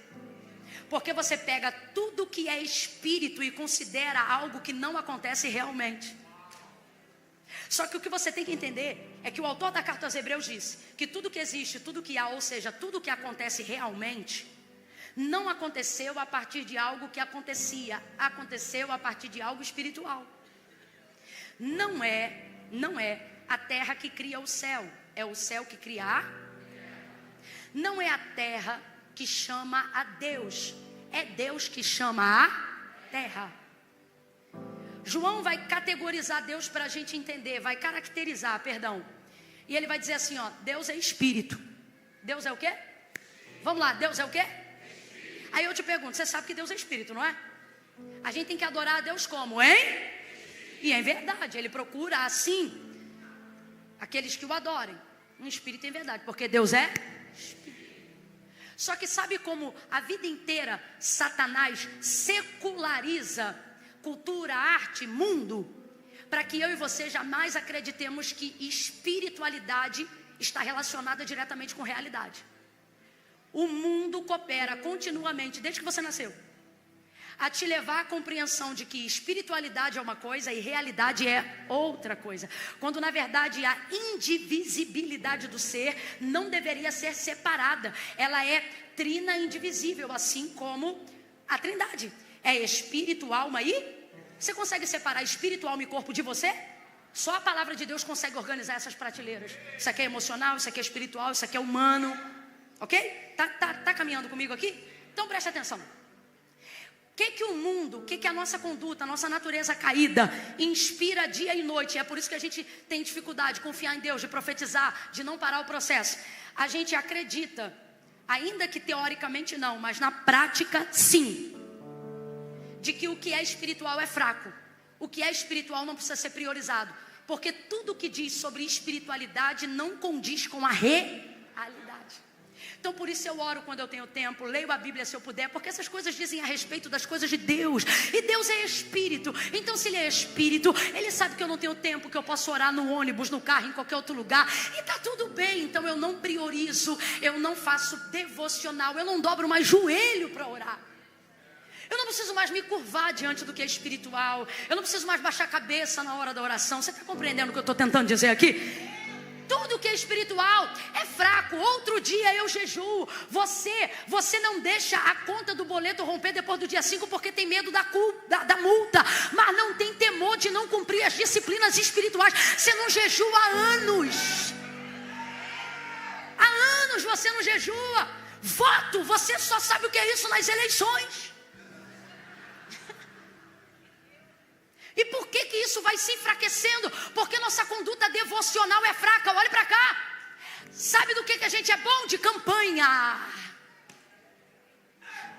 Porque você pega tudo que é espírito e considera algo que não acontece realmente. Só que o que você tem que entender é que o autor da carta aos Hebreus disse que tudo que existe, tudo que há, ou seja, tudo que acontece realmente, não aconteceu a partir de algo que acontecia, aconteceu a partir de algo espiritual. Não é a terra que cria o céu, é o céu que cria a. Não é a terra que chama a Deus, é Deus que chama a terra. João vai categorizar Deus para a gente entender, vai caracterizar, perdão. E ele vai dizer assim, ó: Deus é espírito. Deus é o quê? Vamos lá, Deus é o quê? Aí eu te pergunto, você sabe que Deus é espírito, não é? A gente tem que adorar a Deus como, hein? E é verdade, ele procura assim aqueles que o adorem, um espírito em verdade, porque Deus é espírito. Só que sabe como a vida inteira Satanás seculariza cultura, arte, mundo, para que eu e você jamais acreditemos que espiritualidade está relacionada diretamente com realidade. O mundo coopera continuamente, desde que você nasceu, a te levar à compreensão de que espiritualidade é uma coisa e realidade é outra coisa, quando na verdade a indivisibilidade do ser não deveria ser separada. Ela é trina indivisível, assim como a Trindade é espírito, alma e... Você consegue separar espírito, alma e corpo de você? Só a palavra de Deus consegue organizar essas prateleiras. Isso aqui é emocional, isso aqui é espiritual, isso aqui é humano. Ok? Tá caminhando comigo aqui? Então preste atenção. O que o mundo, o que a nossa conduta, a nossa natureza caída inspira dia e noite? É por isso que a gente tem dificuldade de confiar em Deus, de profetizar, de não parar o processo. A gente acredita, ainda que teoricamente não, mas na prática sim, de que o que é espiritual é fraco. O que é espiritual não precisa ser priorizado, porque tudo que diz sobre espiritualidade não condiz com a realidade. Então por isso eu oro quando eu tenho tempo, leio a Bíblia se eu puder, porque essas coisas dizem a respeito das coisas de Deus, e Deus é espírito. Então se Ele é espírito, Ele sabe que eu não tenho tempo, que eu posso orar no ônibus, no carro, em qualquer outro lugar, e está tudo bem. Então eu não priorizo, eu não faço devocional, eu não dobro mais joelho para orar. Eu não preciso mais me curvar diante do que é espiritual. Eu não preciso mais baixar a cabeça na hora da oração. Você está compreendendo o que eu estou tentando dizer aqui? Tudo que é espiritual é fraco. Outro dia eu jejuo. Você não deixa a conta do boleto romper depois do dia 5 porque tem medo da multa. Mas não tem temor de não cumprir as disciplinas espirituais. Você não jejua há anos. Há anos você não jejua. Voto, você só sabe o que é isso nas eleições. E por que isso vai se enfraquecendo? Porque nossa conduta devocional é fraca. Olhe para cá. Sabe do que a gente é bom? De campanha.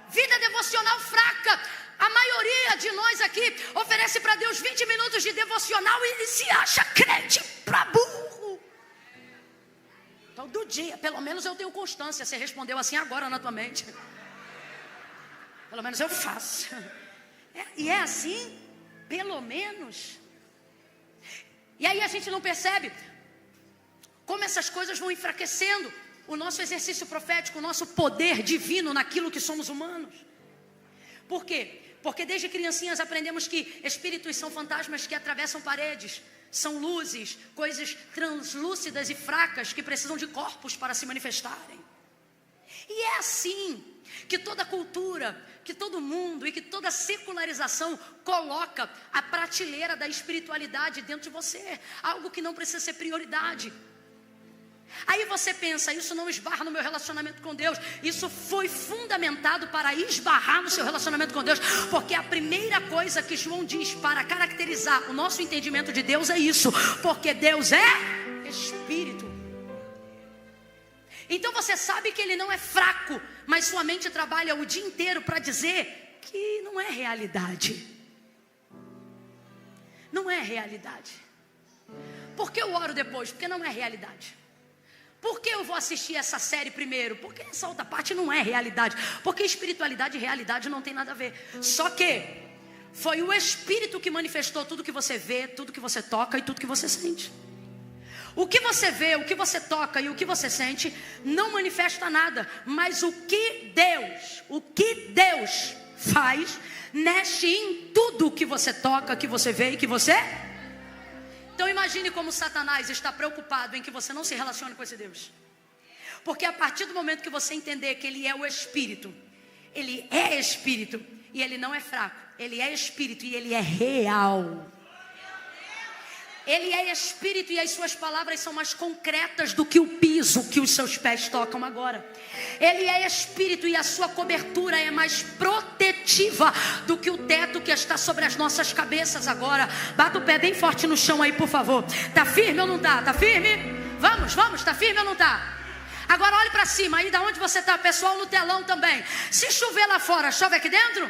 Vida devocional fraca. A maioria de nós aqui oferece para Deus 20 minutos de devocional e ele se acha crente para burro. Todo dia, pelo menos eu tenho constância. Você respondeu assim agora na tua mente. Pelo menos eu faço. E é assim. Pelo menos. E aí a gente não percebe como essas coisas vão enfraquecendo o nosso exercício profético, o nosso poder divino naquilo que somos humanos. Por quê? Porque desde criancinhas aprendemos que espíritos são fantasmas que atravessam paredes, são luzes, coisas translúcidas e fracas que precisam de corpos para se manifestarem. E é assim que toda cultura, que todo mundo e que toda secularização coloca a prateleira da espiritualidade dentro de você. Algo que não precisa ser prioridade. Aí você pensa, isso não esbarra no meu relacionamento com Deus. Isso foi fundamentado para esbarrar no seu relacionamento com Deus, porque a primeira coisa que João diz para caracterizar o nosso entendimento de Deus é isso, porque Deus é Espírito. Então você sabe que Ele não é fraco, mas sua mente trabalha o dia inteiro para dizer que não é realidade. Não é realidade. Por que eu oro depois? Porque não é realidade. Por que eu vou assistir essa série primeiro? Porque essa outra parte não é realidade. Porque espiritualidade e realidade não tem nada a ver. Só que foi o Espírito que manifestou tudo que você vê, tudo que você toca e tudo que você sente. O que você vê, o que você toca e o que você sente não manifesta nada. Mas o que Deus faz, mexe em tudo que você toca, que você vê e que você... Então imagine como Satanás está preocupado em que você não se relacione com esse Deus. Porque a partir do momento que você entender que Ele é o Espírito, Ele é Espírito e Ele não é fraco, Ele é Espírito e Ele é real. Ele é Espírito e as suas palavras são mais concretas do que o piso que os seus pés tocam agora. Ele é Espírito e a sua cobertura é mais protetiva do que o teto que está sobre as nossas cabeças agora. Bata o pé bem forte no chão aí, por favor. Tá firme ou não tá? Tá firme? Vamos, tá firme ou não tá? Agora olhe para cima, aí da onde você está, pessoal, no telão também. Se chover lá fora, chove aqui dentro?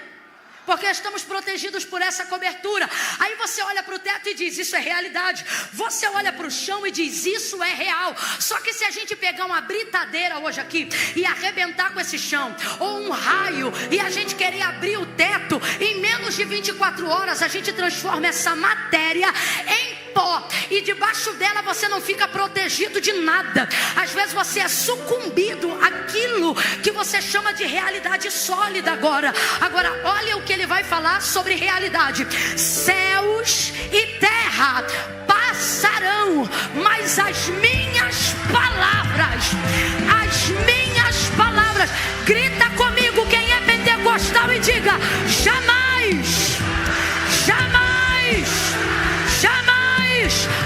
Porque estamos protegidos por essa cobertura. Aí você olha para o teto e diz, isso é realidade. Você olha para o chão e diz, isso é real. Só que se a gente pegar uma britadeira hoje aqui e arrebentar com esse chão, ou um raio, e a gente querer abrir o teto, em menos de 24 horas a gente transforma essa matéria em pó, e debaixo dela você não fica protegido de nada. Às vezes você é sucumbido àquilo que você chama de realidade sólida agora. Agora olha o que ele vai falar sobre realidade. Céus e terra passarão, mas as minhas palavras, grita comigo quem é pentecostal e diga, jamais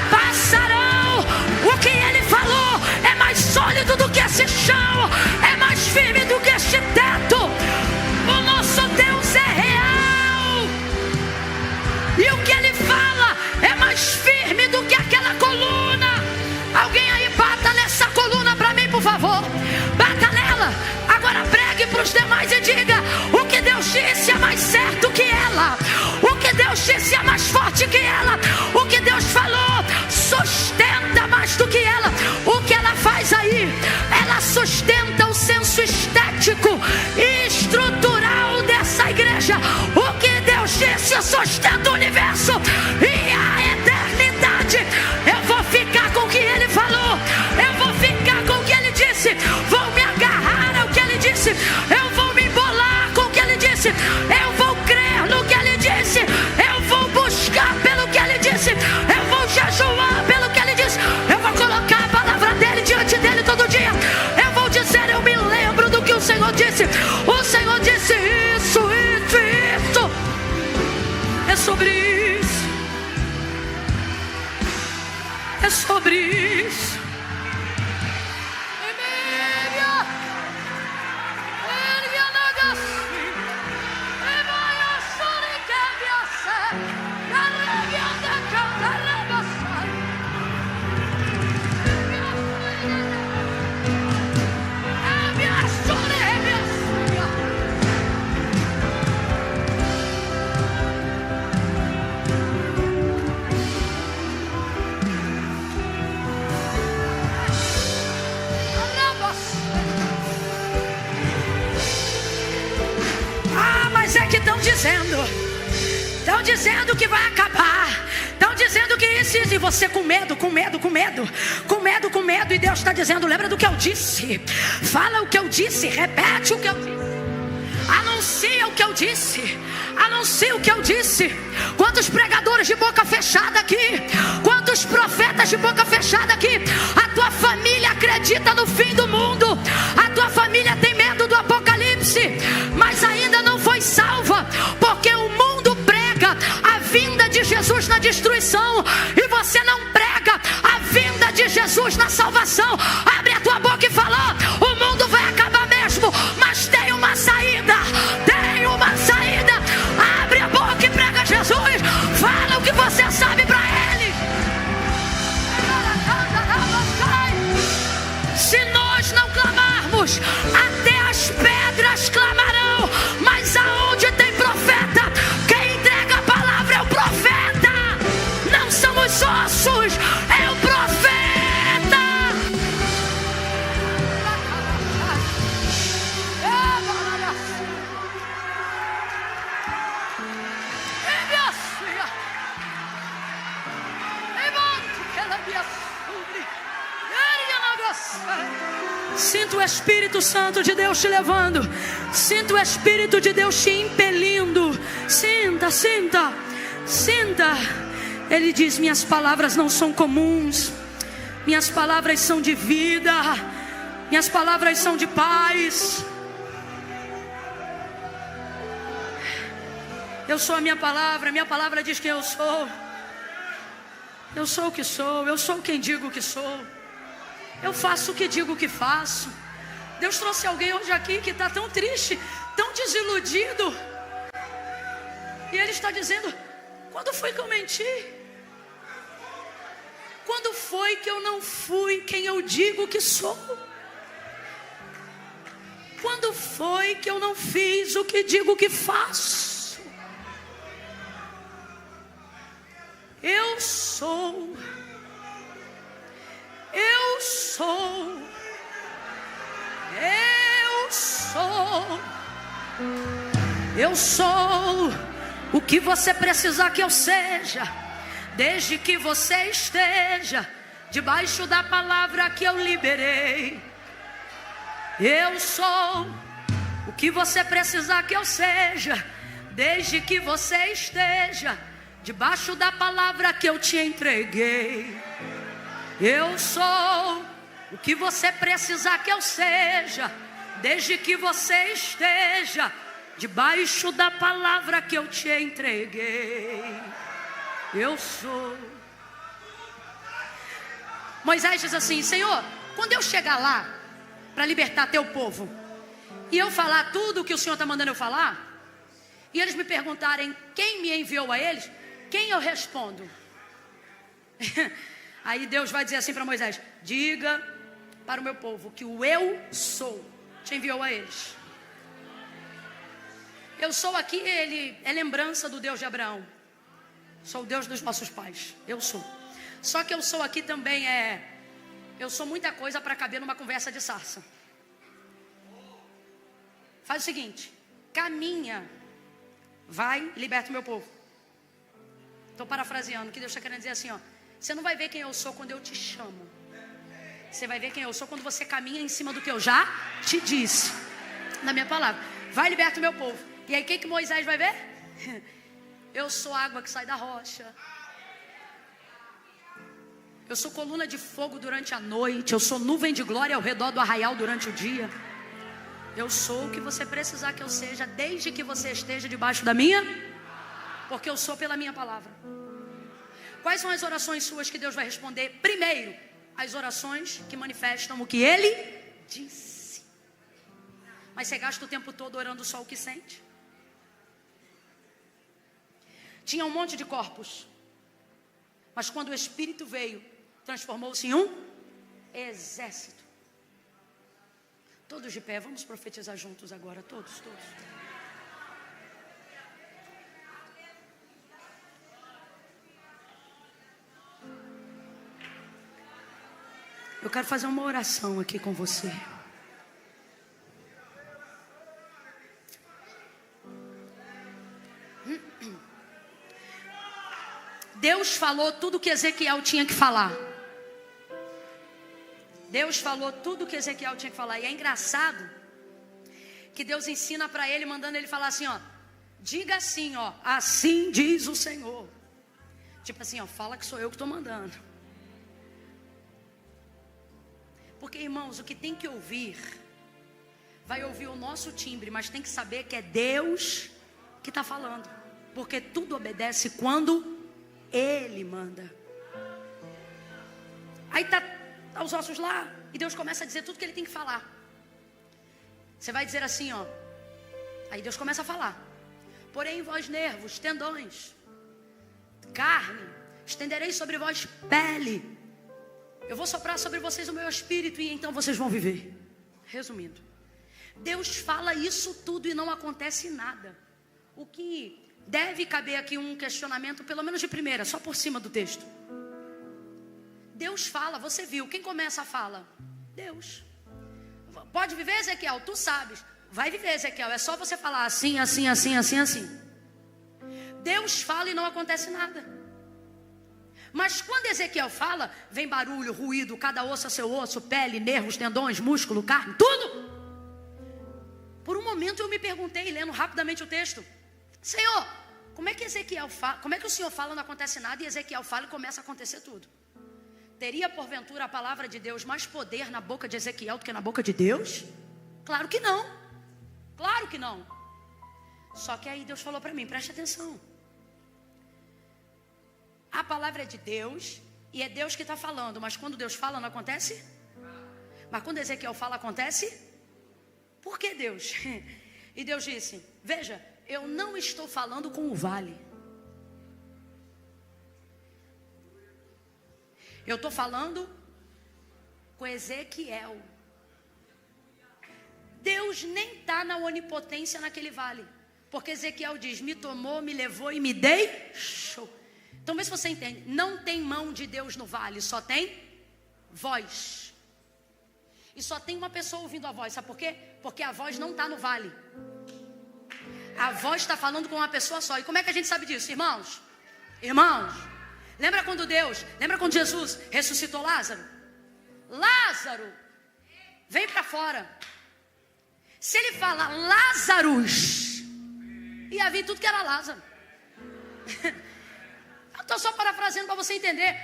passarão. O que ele falou é mais sólido do que esse chão, é mais firme do que este teto. O nosso Deus é real, e o que ele fala é mais firme do que aquela coluna. Alguém aí bata nessa coluna para mim, por favor. Bata nela. Agora pregue para os demais e diga, o que Deus disse é mais certo que ela. O que Deus disse é mais forte que ela. O que Deus falou sustenta mais do que ela. O que ela faz aí, ela sustenta o senso estético e estrutural dessa igreja. O que Deus disse sustenta o universo e a eternidade. Eu vou ficar com o que ele falou, eu vou ficar com o que ele disse, vou me agarrar ao que ele disse, eu vou me embolar com o que ele disse, eu vou crer no que ele disse, eu vou buscar pelo que ele disse, eu vou jejuar pelo que ele disse, eu vou colocar a palavra dele diante dele todo dia, eu vou dizer, eu me lembro do que o Senhor disse. O Senhor disse isso. É sobre isso. É sobre isso. Estão dizendo que vai acabar. Estão dizendo que isso, e você com medo. E Deus está dizendo, lembra do que eu disse. Fala o que eu disse, repete o que eu disse. Anuncia o que eu disse. Anuncia o que eu disse. Quantos pregadores de boca fechada aqui? Quantos profetas de boca fechada aqui? A tua família acredita no fim do mundo. A tua família tem medo do apocalipse, mas ainda não foi salva, porque o mundo prega a vinda de Jesus na destruição, e você não prega a vinda de Jesus Jesus na salvação. Abre a tua boca e fala: o mundo vai acabar mesmo, mas tem uma saída. Tem uma saída. Abre a boca e prega Jesus. Fala o que você sabe para Ele. Se nós não clamarmos, até as pedras clamarão. Mas aonde tem profeta, quem entrega a palavra é o profeta. Não são os ossos, é o profeta. Sinto o Espírito Santo de Deus te levando. Sinto o Espírito de Deus te impelindo. Sinta, sinta, sinta. Ele diz: minhas palavras não são comuns. Minhas palavras são de vida. Minhas palavras são de paz. Eu sou a minha palavra diz quem eu sou. Eu sou o que sou, eu sou quem digo que sou. Eu faço o que digo que faço. Deus trouxe alguém hoje aqui que está tão triste, tão desiludido. E Ele está dizendo: quando foi que eu menti? Quando foi que eu não fui quem eu digo que sou? Quando foi que eu não fiz o que digo que faço? Eu sou. Eu sou. Eu sou. Eu sou o que você precisar que eu seja, desde que você esteja debaixo da palavra que eu liberei. Eu sou o que você precisar que eu seja, desde que você esteja debaixo da palavra que eu te entreguei. Eu sou o que você precisar que eu seja, desde que você esteja debaixo da palavra que eu te entreguei. Eu sou. Moisés diz assim: Senhor, quando eu chegar lá para libertar teu povo, e eu falar tudo o que o Senhor está mandando eu falar, e eles me perguntarem quem me enviou a eles, quem eu respondo? Aí Deus vai dizer assim para Moisés: diga para o meu povo que o eu sou te enviou a eles. Eu sou aqui, ele é lembrança do Deus de Abraão. Sou o Deus dos nossos pais. Eu sou. Só que eu sou aqui também eu sou muita coisa para caber numa conversa de sarça. Faz o seguinte: caminha, vai, liberta o meu povo. Estou parafraseando, o que Deus está querendo dizer assim, ó: você não vai ver quem eu sou quando eu te chamo. Você vai ver quem eu sou quando você caminha em cima do que eu já te disse, na minha palavra. Vai, liberta o meu povo. E aí, quem que Moisés vai ver? Eu sou água que sai da rocha. Eu sou coluna de fogo durante a noite. Eu sou nuvem de glória ao redor do arraial durante o dia. Eu sou o que você precisar que eu seja, desde que você esteja debaixo da minha, porque eu sou pela minha palavra. Quais são as orações suas que Deus vai responder? Primeiro, as orações que manifestam o que Ele disse. Mas você gasta o tempo todo orando só o que sente? Tinha um monte de corpos, mas quando o Espírito veio, transformou-se em um exército. Todos de pé, vamos profetizar juntos agora, todos. Eu quero fazer uma oração aqui com você. Deus falou tudo que Ezequiel tinha que falar. Deus falou tudo que Ezequiel tinha que falar. E é engraçado que Deus ensina para ele, mandando ele falar assim, ó: diga assim, ó: assim diz o Senhor. Tipo assim, ó, fala que sou eu que estou mandando. Porque, irmãos, o que tem que ouvir, vai ouvir o nosso timbre, mas tem que saber que é Deus que está falando. Porque tudo obedece quando Ele manda. Aí tá Tá os ossos lá. E Deus começa a dizer tudo que Ele tem que falar. Você vai dizer assim, ó. Aí Deus começa a falar. Porém, vós nervos, tendões, carne, estenderei sobre vós pele. Eu vou soprar sobre vocês o meu espírito e então vocês vão viver. Resumindo, Deus fala isso tudo e não acontece nada. O que deve caber aqui um questionamento, pelo menos de primeira, só por cima do texto. Deus fala, você viu, quem começa a fala? Deus. Pode viver, Ezequiel? Tu sabes. Vai viver, Ezequiel, é só você falar assim, assim, assim, assim, assim. Deus fala e não acontece nada. Mas quando Ezequiel fala, vem barulho, ruído, cada osso a seu osso, pele, nervos, tendões, músculo, carne, tudo. Por um momento eu me perguntei, lendo rapidamente o texto, Senhor, como é que Ezequiel fala, como é que o Senhor fala e não acontece nada, e Ezequiel fala e começa a acontecer tudo? Teria porventura a palavra de Deus mais poder na boca de Ezequiel do que na boca de Deus? Claro que não. Claro que não. Só que aí Deus falou para mim, preste atenção. A palavra é de Deus e é Deus que está falando, mas quando Deus fala não acontece? Mas quando Ezequiel fala acontece? Por que Deus? E Deus disse, veja, eu não estou falando com o vale. Eu estou falando com Ezequiel. Deus nem está na onipotência naquele vale. Porque Ezequiel diz, me tomou, me levou e me deixou. Então vê se você entende. Não tem mão de Deus no vale, só tem voz. E só tem uma pessoa ouvindo a voz. Sabe por quê? Porque a voz não está no vale. A voz está falando com uma pessoa só. E como é que a gente sabe disso, irmãos? Irmãos, lembra quando Jesus ressuscitou Lázaro? Lázaro, vem para fora. Se ele fala Lázaros, ia vir tudo que era Lázaro. Eu estou só parafraseando para você entender.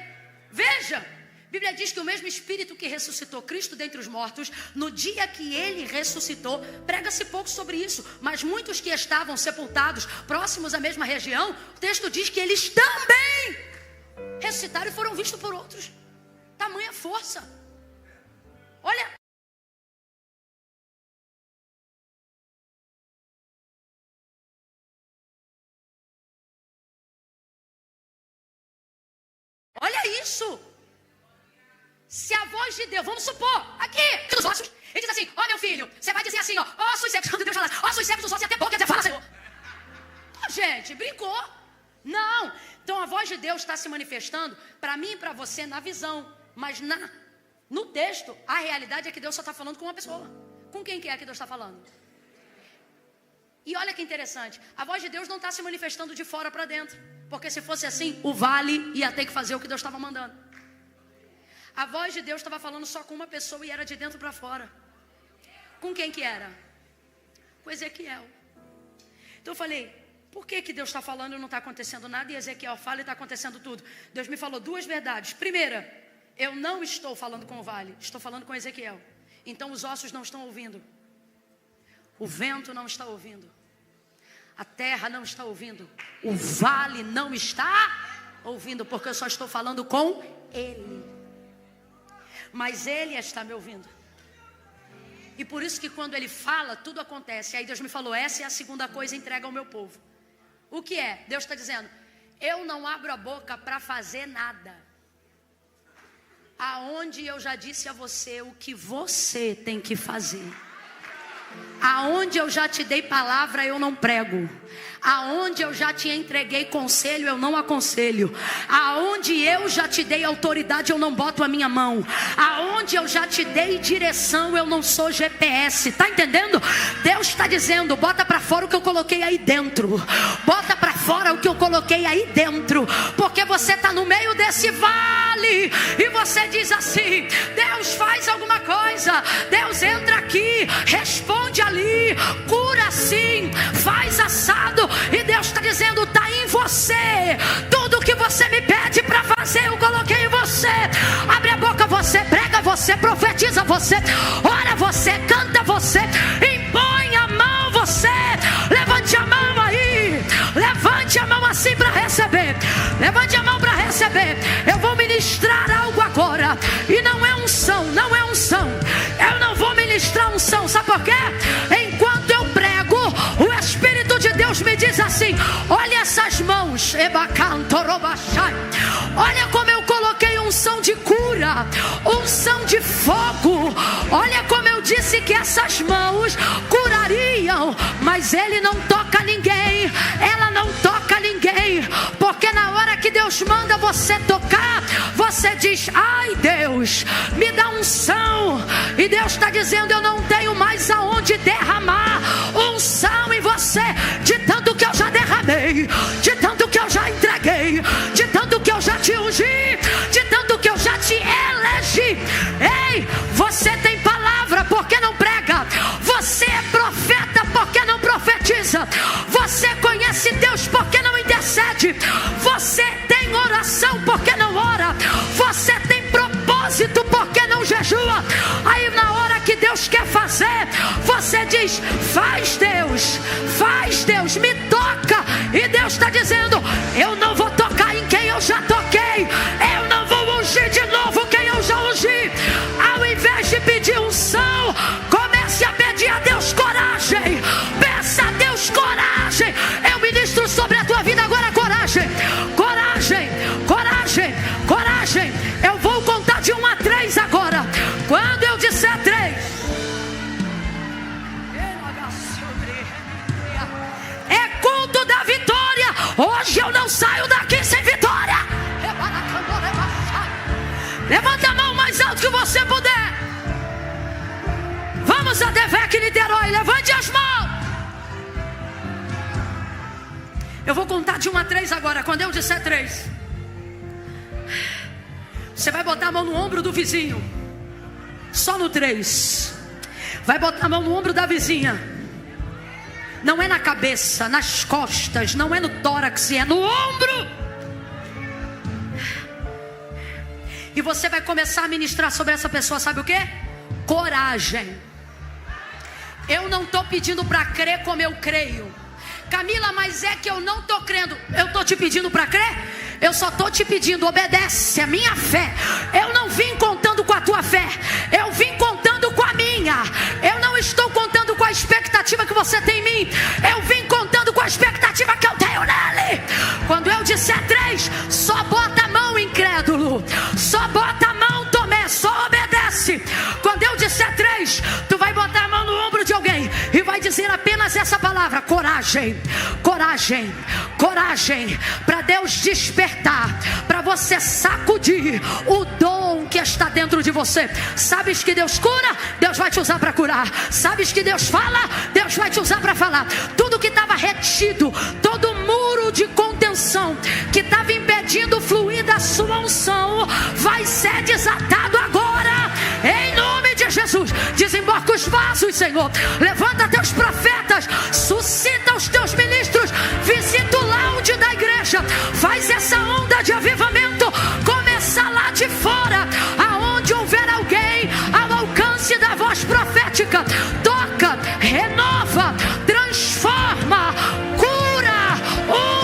Veja, a Bíblia diz que o mesmo Espírito que ressuscitou Cristo dentre os mortos, no dia que ele ressuscitou, prega-se pouco sobre isso, mas muitos que estavam sepultados, próximos à mesma região, o texto diz que eles também ressuscitaram e foram vistos por outros. Tamanha força. Olha. Olha isso. Se a voz de Deus, vamos supor, aqui, dos ossos, ele diz assim, ó meu filho, você vai dizer assim, ó, ossos secos, quando Deus fala, ossos secos dos ossos, até boca, quer dizer, fala Senhor. Oh, gente, brincou. Não, então a voz de Deus está se manifestando para mim e para você na visão, mas no texto, a realidade é que Deus só está falando com uma pessoa. Com quem que é que Deus está falando? E olha que interessante, a voz de Deus não está se manifestando de fora para dentro, porque se fosse assim, o vale ia ter que fazer o que Deus estava mandando. A voz de Deus estava falando só com uma pessoa e era de dentro para fora. Com quem que era? Com Ezequiel. Então eu falei, por que Deus está falando e não está acontecendo nada? E Ezequiel fala e está acontecendo tudo. Deus me falou duas verdades. Primeira, eu não estou falando com o vale, estou falando com Ezequiel. Então os ossos não estão ouvindo. O vento não está ouvindo. A terra não está ouvindo. O vale não está ouvindo, porque eu só estou falando com ele. Mas ele está me ouvindo. E por isso que quando ele fala, tudo acontece. Aí Deus me falou, essa é a segunda coisa, entrega ao meu povo. O que é? Deus está dizendo, eu não abro a boca para fazer nada. Aonde eu já disse a você o que você tem que fazer. Aonde eu já te dei palavra, eu não prego. Aonde eu já te entreguei conselho, eu não aconselho. Aonde eu já te dei autoridade, eu não boto a minha mão. Aonde eu já te dei direção, eu não sou GPS. Tá entendendo? Deus está dizendo, bota para fora o que eu coloquei aí dentro. Bota para fora o que eu coloquei aí dentro. Porque você está no meio desse vale e você diz assim, Deus faz alguma coisa. Deus entra aqui, responde ali, cura assim, faz assado. E Deus está dizendo, está em você. Tudo que você me pede para fazer, eu coloquei em você. Abre a boca você, prega você, profetiza você, ora você, canta você, impõe a mão você. Levante a mão aí, levante a mão assim para receber. Levante a mão para receber. Eu vou ministrar algo agora, e não é um unção, não é unção. Eu não vou ministrar unção, sabe por quê? Enquanto eu prego, o Espírito de Deus me diz assim: olha essas mãos, olha como eu coloquei unção de cura, unção de fogo. Olha como eu disse que essas mãos curariam, mas ele não toca ninguém, ela não toca ninguém, porque na hora que Deus manda você tocar, você diz: ai Deus, me dá unção. E Deus está dizendo: eu não tenho mais aonde derramar unção em você, de tanto que eu já derramei, de tanto que eu já entreguei, de tanto que eu já te ungi, de tanto que eu já te elegi. Ei, você tem palavra, por que não prega? Você é profeta, por que não profetiza? Você conhece Deus, por que não intercede? Você tem oração, por que não ora? Você tem propósito, por que não jejua? Aí na hora que Deus quer fazer, você diz: faz Deus, me toca. E Deus está dizendo: eu não vou tocar em quem eu já toquei, eu não vou ungir de novo quem eu já ungi. Ao invés de pedir unção, comece a pedir a Deus coragem. Peça a Deus coragem. Eu ministro sobre a tua vida agora coragem, coragem, coragem, coragem. Eu vou contar de 1 a 3 agora. Quando eu disser 3, é culto da vitória. Hoje eu não saio daqui sem vitória. Levanta a mão mais alto que você puder. Vamos a Devec Niterói, levante as mãos. Eu vou contar de 1 a 3 agora. Quando eu disser 3, você vai botar a mão no ombro do vizinho. Só no 3. Vai botar a mão no ombro da vizinha. Não é na cabeça, nas costas, não é no tórax, é no ombro. E você vai começar a ministrar sobre essa pessoa, sabe o que? Coragem. Eu não estou pedindo para crer como eu creio. Camila, mas é que eu não estou crendo. Eu estou te pedindo para crer? Eu só estou te pedindo, obedece a minha fé. Eu não vim contando com a tua fé, eu vim contando com a minha. Eu não estou contando com a expectativa que você tem em mim, eu vim contando com a expectativa que eu tenho nele. Quando eu disser 3, só bota a mão, incrédulo. Só bota a mão, Tomé, só obedece. Quando eu disser 3, tu vai botar a mão no ombro de alguém e vai dizer apenas essa palavra: coragem, coragem, coragem. Para Deus despertar, para você sacudir o dom que está dentro de você. Sabes que Deus cura? Deus vai te usar para curar. Sabes que Deus fala? Deus vai te usar para falar. Tudo que estava retido, todo muro de contenção que estava impedindo o fluir da sua unção, vai ser desatado agora, em nome de Jesus. Desembarca os vasos, Senhor. Levanta teus profetas, suscita os teus ministros, visita o lounge da igreja. Faz essa onda de avivamento começar lá de fora, aonde houver alguém ao alcance da voz profética. Toca, renova, transforma, cura,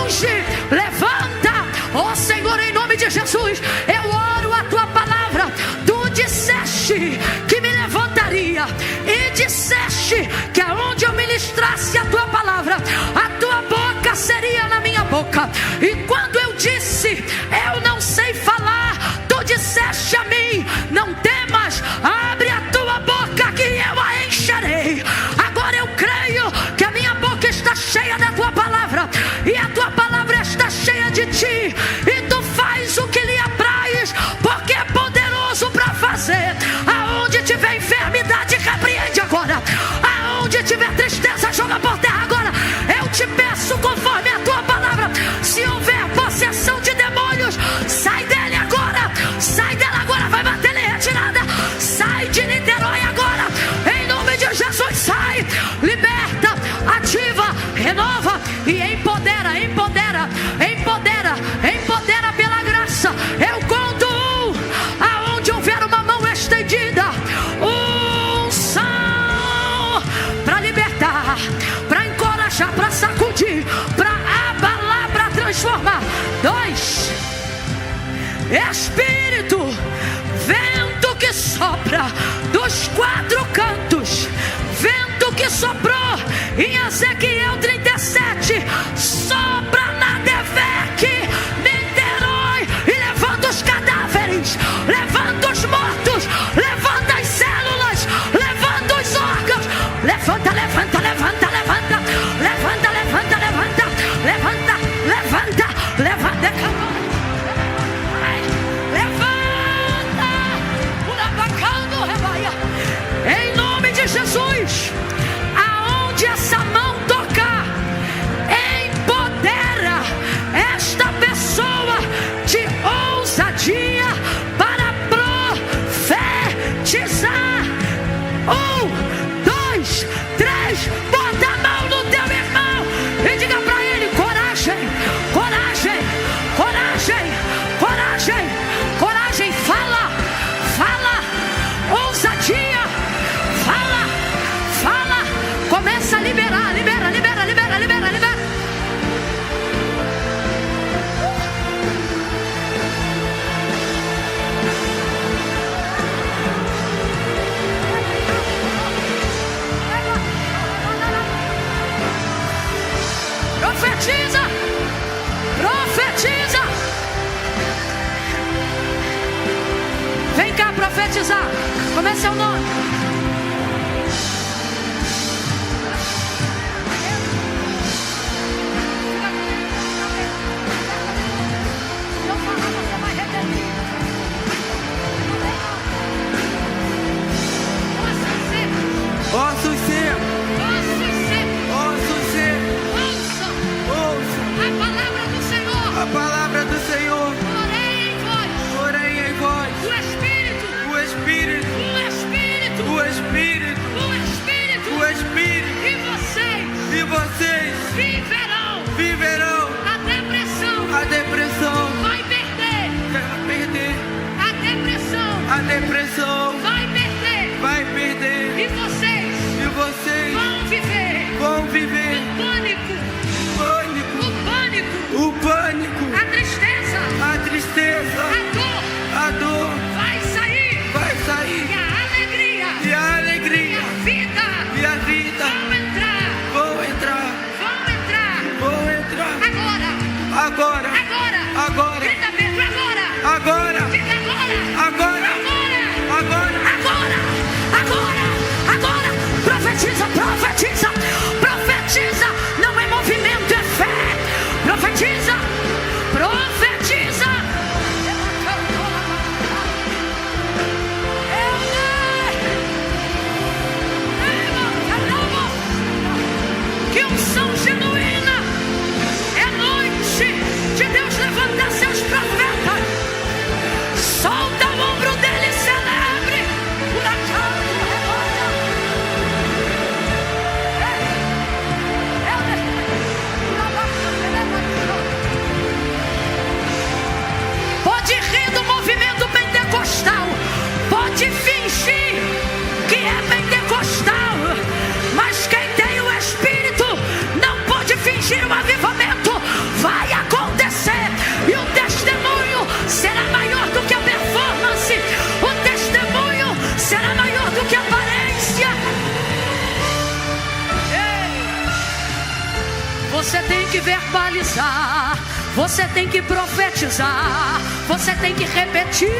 unge, levanta. Ó Senhor, em nome de Jesus, eu oro a tua palavra. Tu disseste que me levantaria e disseste que aonde eu ministrasse a tua palavra, a tua boca seria na minha boca. E quando eu disse, eu não sei falar, tu disseste a mim: não temas, abre a tua boca que eu a encherei. Agora eu creio que a minha boca está cheia da tua palavra, e a tua palavra está cheia de ti, e tu faz o que lhe apraz, porque é poderoso para fazer. Aonde tiver enfermidade, repreende agora. Aonde tiver tristeza, joga por terra agora. Eu te peço, conforme a tua palavra, se houver possessão de demônios, sai dele agora. Sai dela agora, vai bater em retirada. Sai de Niterói agora, em nome de Jesus. Sai, liberta, ativa, renova e empodera, empodera, empodera, empodera pela graça. Eu conto 1, aonde houver uma mão estendida, unção para libertar, para encorajar, para sacudir, para abalar, para transformar. 2, Espírito, vento que quatro cantos. Vento que soprou em Ezequiel 37, sopra na Devec, Niterói, e levanta os cadáveres, levanta os mortos, levanta as células, levanta os órgãos. Levanta, levanta, levanta, levanta, levanta, levanta, levanta, levanta, levanta, levanta, em nome de Jesus. Aonde essa mão tocar, empodera esta pessoa de ousadia para profetizar. 1, 2, 3, bota a mão no teu irmão e diga para ele: coragem, coragem, coragem, coragem, coragem. Fala, fala, ousadia. Fala, fala. Começa a liberar, libera, libera, libera, libera, libera. Profetiza, profetiza. Vem cá profetizar. Como é seu nome? Posso ser, ouça a palavra do Senhor, porém em vós, o Espírito, e vocês viverão a depressão, vai perder, a depressão vai perder, e vocês vão viver o pânico, a tristeza, a dor vai sair, e a alegria, e a vida vão entrar. Agora, grita Pedro, agora, profetiza, profetiza, profetiza. Não é movimento, é fé. Profetiza, profetiza. Que unção genuína. É noite de Deus levantar seus profetas. Solta o ombro dele e celebre. Pode rir do movimento pentecostal, pode fingir que é pentecostal, mas quem tem o Espírito não pode fingir o avivamento. Vai acontecer, e o testemunho será maior do que a performance, o testemunho será maior do que a aparência. Você tem que verbalizar, você tem que profetizar, você tem que repetir.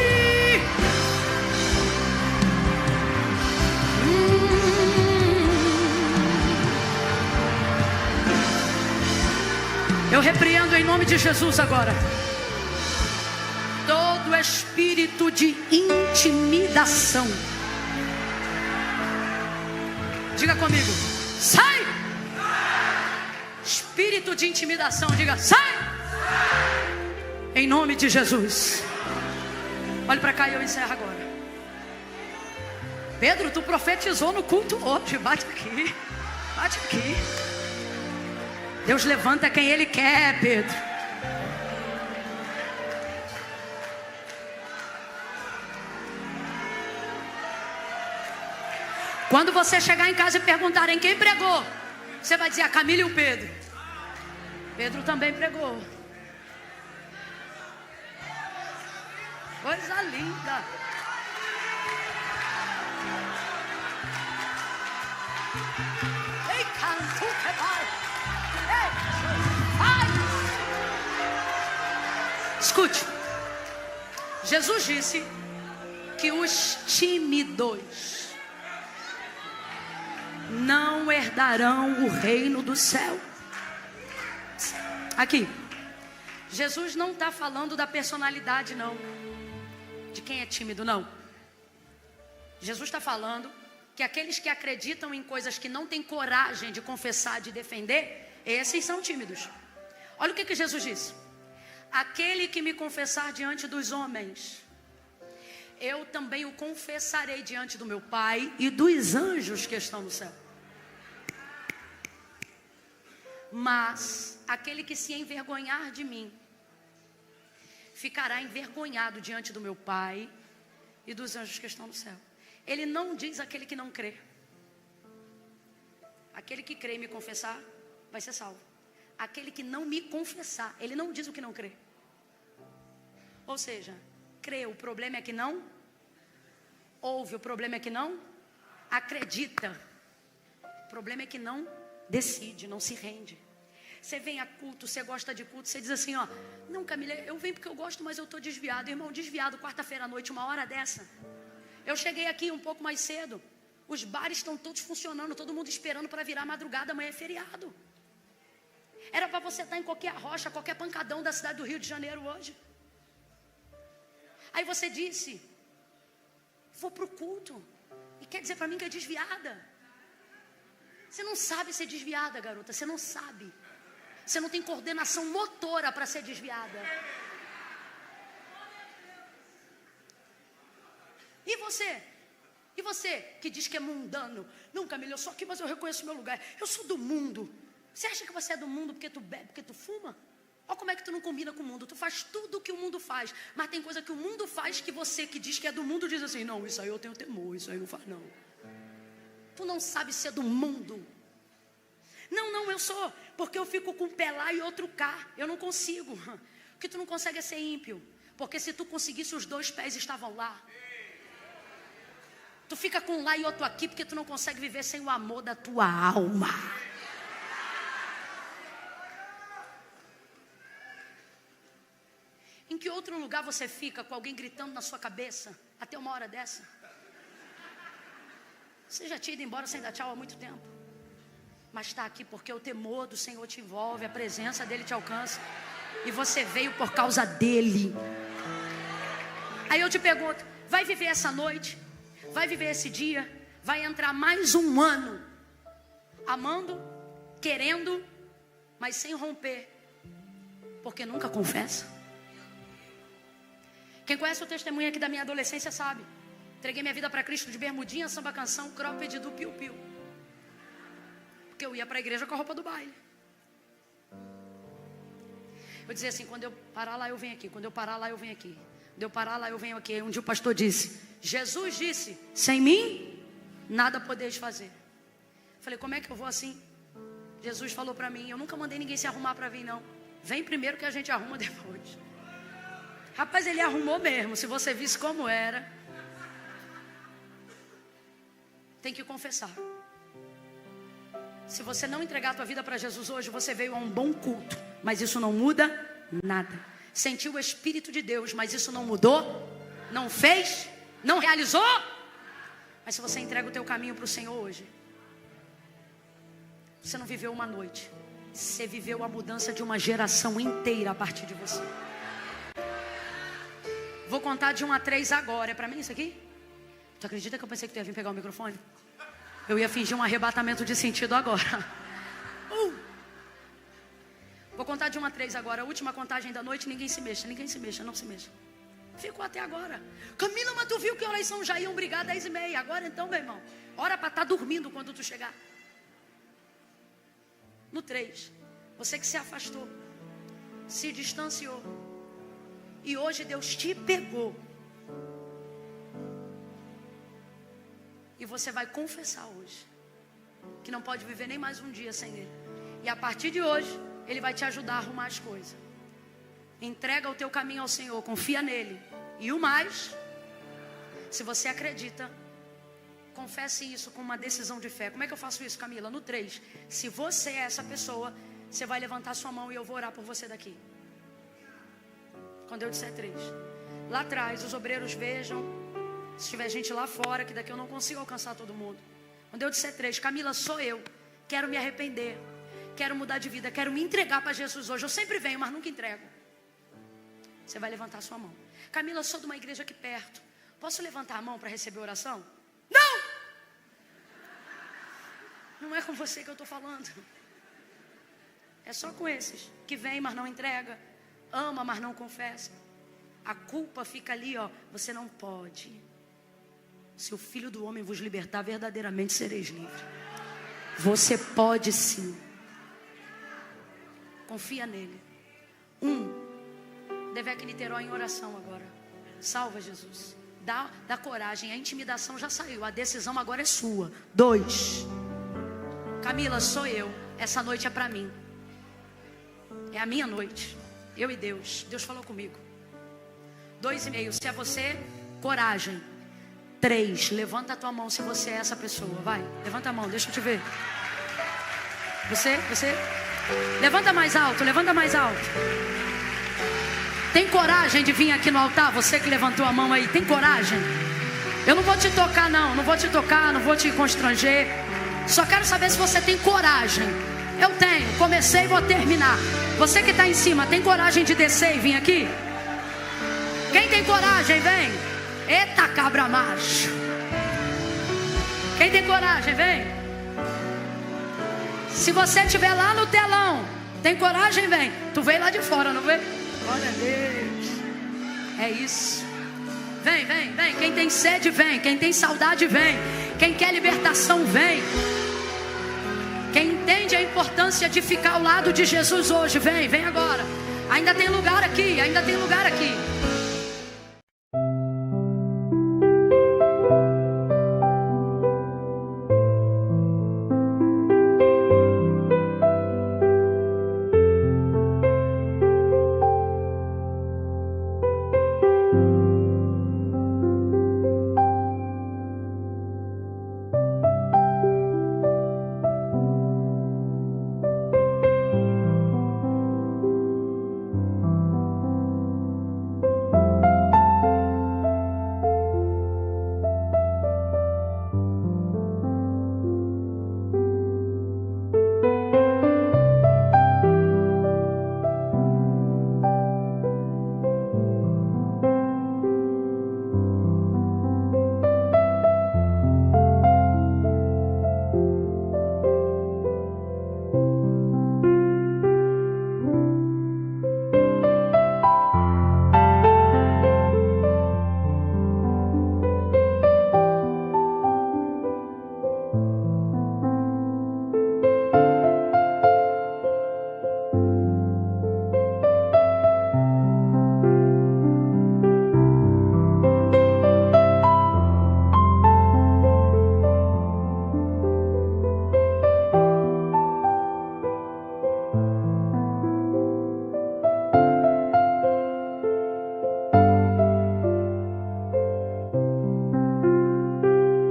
Eu repreendo em nome de Jesus agora todo espírito de intimidação. Diga comigo: sai! Espírito de intimidação, diga: sai! Em nome de Jesus. Olhe para cá e eu encerro agora. Pedro, tu profetizou no culto hoje. Bate aqui, bate aqui. Deus levanta quem Ele quer, Pedro. Quando você chegar em casa e perguntarem quem pregou, você vai dizer: a Camila e o Pedro. Pedro também pregou. Coisa linda. Ei, canto que vai. Vai. Escute. Jesus disse que os tímidos não herdarão o reino do céu. Aqui, Jesus não está falando da personalidade, não, de quem é tímido, não. Jesus está falando que aqueles que acreditam em coisas que não têm coragem de confessar, de defender, esses são tímidos. Olha o que Jesus disse: aquele que me confessar diante dos homens, eu também o confessarei diante do meu Pai e dos anjos que estão no céu. Mas aquele que se envergonhar de mim, ficará envergonhado diante do meu Pai e dos anjos que estão no céu. Ele não diz aquele que não crê. Aquele que crê e me confessar, vai ser salvo. Aquele que não me confessar, ele não diz o que não crê. Ou seja, crê, o problema é que não ouve, o problema é que não acredita. O problema é que não decide, não se rende. Você vem a culto, você gosta de culto, você diz assim, ó, não, Camila, eu venho porque eu gosto, mas eu estou desviado. Irmão, desviado, quarta-feira à noite, uma hora dessa. Eu cheguei aqui um pouco mais cedo, os bares estão todos funcionando, todo mundo esperando para virar madrugada, amanhã é feriado. Era para você estar em qualquer rocha, qualquer pancadão da cidade do Rio de Janeiro hoje. Aí você disse, vou para o culto, e quer dizer para mim que é desviada. Você não sabe ser desviada, garota, você não sabe. Você não tem coordenação motora para ser desviada. E você? E você que diz que é mundano? Não, Camila, eu sou aqui, mas eu reconheço o meu lugar. Eu sou do mundo. Você acha que você é do mundo porque tu bebe, porque tu fuma? Olha como é que tu não combina com o mundo. Tu faz tudo o que o mundo faz. Mas tem coisa que o mundo faz que você que diz que é do mundo diz assim, não, isso aí eu tenho temor, isso aí não faz não. Tu não sabe ser do mundo. Não, eu sou, porque eu fico com um pé lá e outro cá. Eu não consigo. O que tu não consegue é ser ímpio. Porque se tu conseguisse, os dois pés estavam lá. Tu fica com um lá e outro aqui, porque tu não consegue viver sem o amor da tua alma. Em que outro lugar você fica com alguém gritando na sua cabeça até uma hora dessa? Você já tinha ido embora sem dar tchau há muito tempo. Mas está aqui porque o temor do Senhor te envolve, a presença dele te alcança. E você veio por causa dele. Aí eu te pergunto, vai viver essa noite? Vai viver esse dia? Vai entrar mais um ano amando, querendo, mas sem romper, porque nunca confessa? Quem conhece o testemunho aqui da minha adolescência sabe. Entreguei minha vida para Cristo de bermudinha, samba canção, cropped do piu-piu. Porque eu ia para a igreja com a roupa do baile. Eu dizia assim, quando eu parar lá eu venho aqui, quando eu parar lá eu venho aqui, quando eu parar lá eu venho aqui. Um dia o pastor disse, Jesus disse, sem mim nada podeis fazer. Falei, como é que eu vou assim? Jesus falou para mim, eu nunca mandei ninguém se arrumar para vir não. Vem primeiro que a gente arruma depois. Rapaz, ele arrumou mesmo, se você visse como era. Tem que confessar. Se você não entregar a tua vida para Jesus hoje, você veio a um bom culto, mas isso não muda nada. Sentiu o Espírito de Deus, mas isso não mudou, não fez, não realizou. Mas se você entrega o teu caminho para o Senhor hoje, você não viveu uma noite, você viveu a mudança de uma geração inteira a partir de você. Vou contar de 1 a 3 agora. É para mim isso aqui? Tu acredita que eu pensei que tu ia vir pegar o microfone? Eu ia fingir um arrebatamento de sentido agora. Vou contar de 1 a 3 agora. A última contagem da noite, ninguém se mexa, não se mexa. Ficou até agora. Camila, mas tu viu que horas são? Já iam brigar 10h30. Agora então, meu irmão, hora para estar dormindo quando tu chegar. No 3, você que se afastou, se distanciou, e hoje Deus te pegou. E você vai confessar hoje que não pode viver nem mais um dia sem Ele. E a partir de hoje, Ele vai te ajudar a arrumar as coisas. Entrega o teu caminho ao Senhor, confia nele. E o mais, se você acredita, confesse isso com uma decisão de fé. Como é que eu faço isso, Camila? No 3. Se você é essa pessoa, você vai levantar sua mão e eu vou orar por você daqui. Quando eu disser 3. Lá atrás, os obreiros vejam. Se tiver gente lá fora, que daqui eu não consigo alcançar todo mundo. Quando eu disser 3, Camila, sou eu. Quero me arrepender. Quero mudar de vida. Quero me entregar para Jesus hoje. Eu sempre venho, mas nunca entrego. Você vai levantar sua mão. Camila, sou de uma igreja aqui perto. Posso levantar a mão para receber oração? Não! Não é com você que eu estou falando. É só com esses que vem, mas não entrega. Ama, mas não confessa. A culpa fica ali, ó. Você não pode. Se o Filho do Homem vos libertar, verdadeiramente sereis livres. Você pode sim. Confia nele. Devec Niterói em oração agora. Salva, Jesus. Dá coragem. A intimidação já saiu. A decisão agora é sua. 2. Camila, sou eu. Essa noite é para mim. É a minha noite. Eu e Deus. Deus falou comigo. 2,5. Se é você, coragem. 3. Levanta a tua mão se você é essa pessoa. Vai. Levanta a mão. Deixa eu te ver. Você. Levanta mais alto. Levanta mais alto. Tem coragem de vir aqui no altar? Você que levantou a mão aí. Tem coragem? Eu não vou te tocar não. Não vou te tocar. Não vou te constranger. Só quero saber se você tem coragem. Eu tenho. Comecei e vou terminar. Você que está em cima, tem coragem de descer e vir aqui? Quem tem coragem, vem. Eita cabra macho. Quem tem coragem, vem. Se você estiver lá no telão, tem coragem, vem. Tu veio lá de fora, não veio? Glória a Deus. É isso. Vem. Quem tem sede, vem. Quem tem saudade, vem. Quem quer libertação, vem. Quem entende a importância de ficar ao lado de Jesus hoje, vem agora. Ainda tem lugar aqui.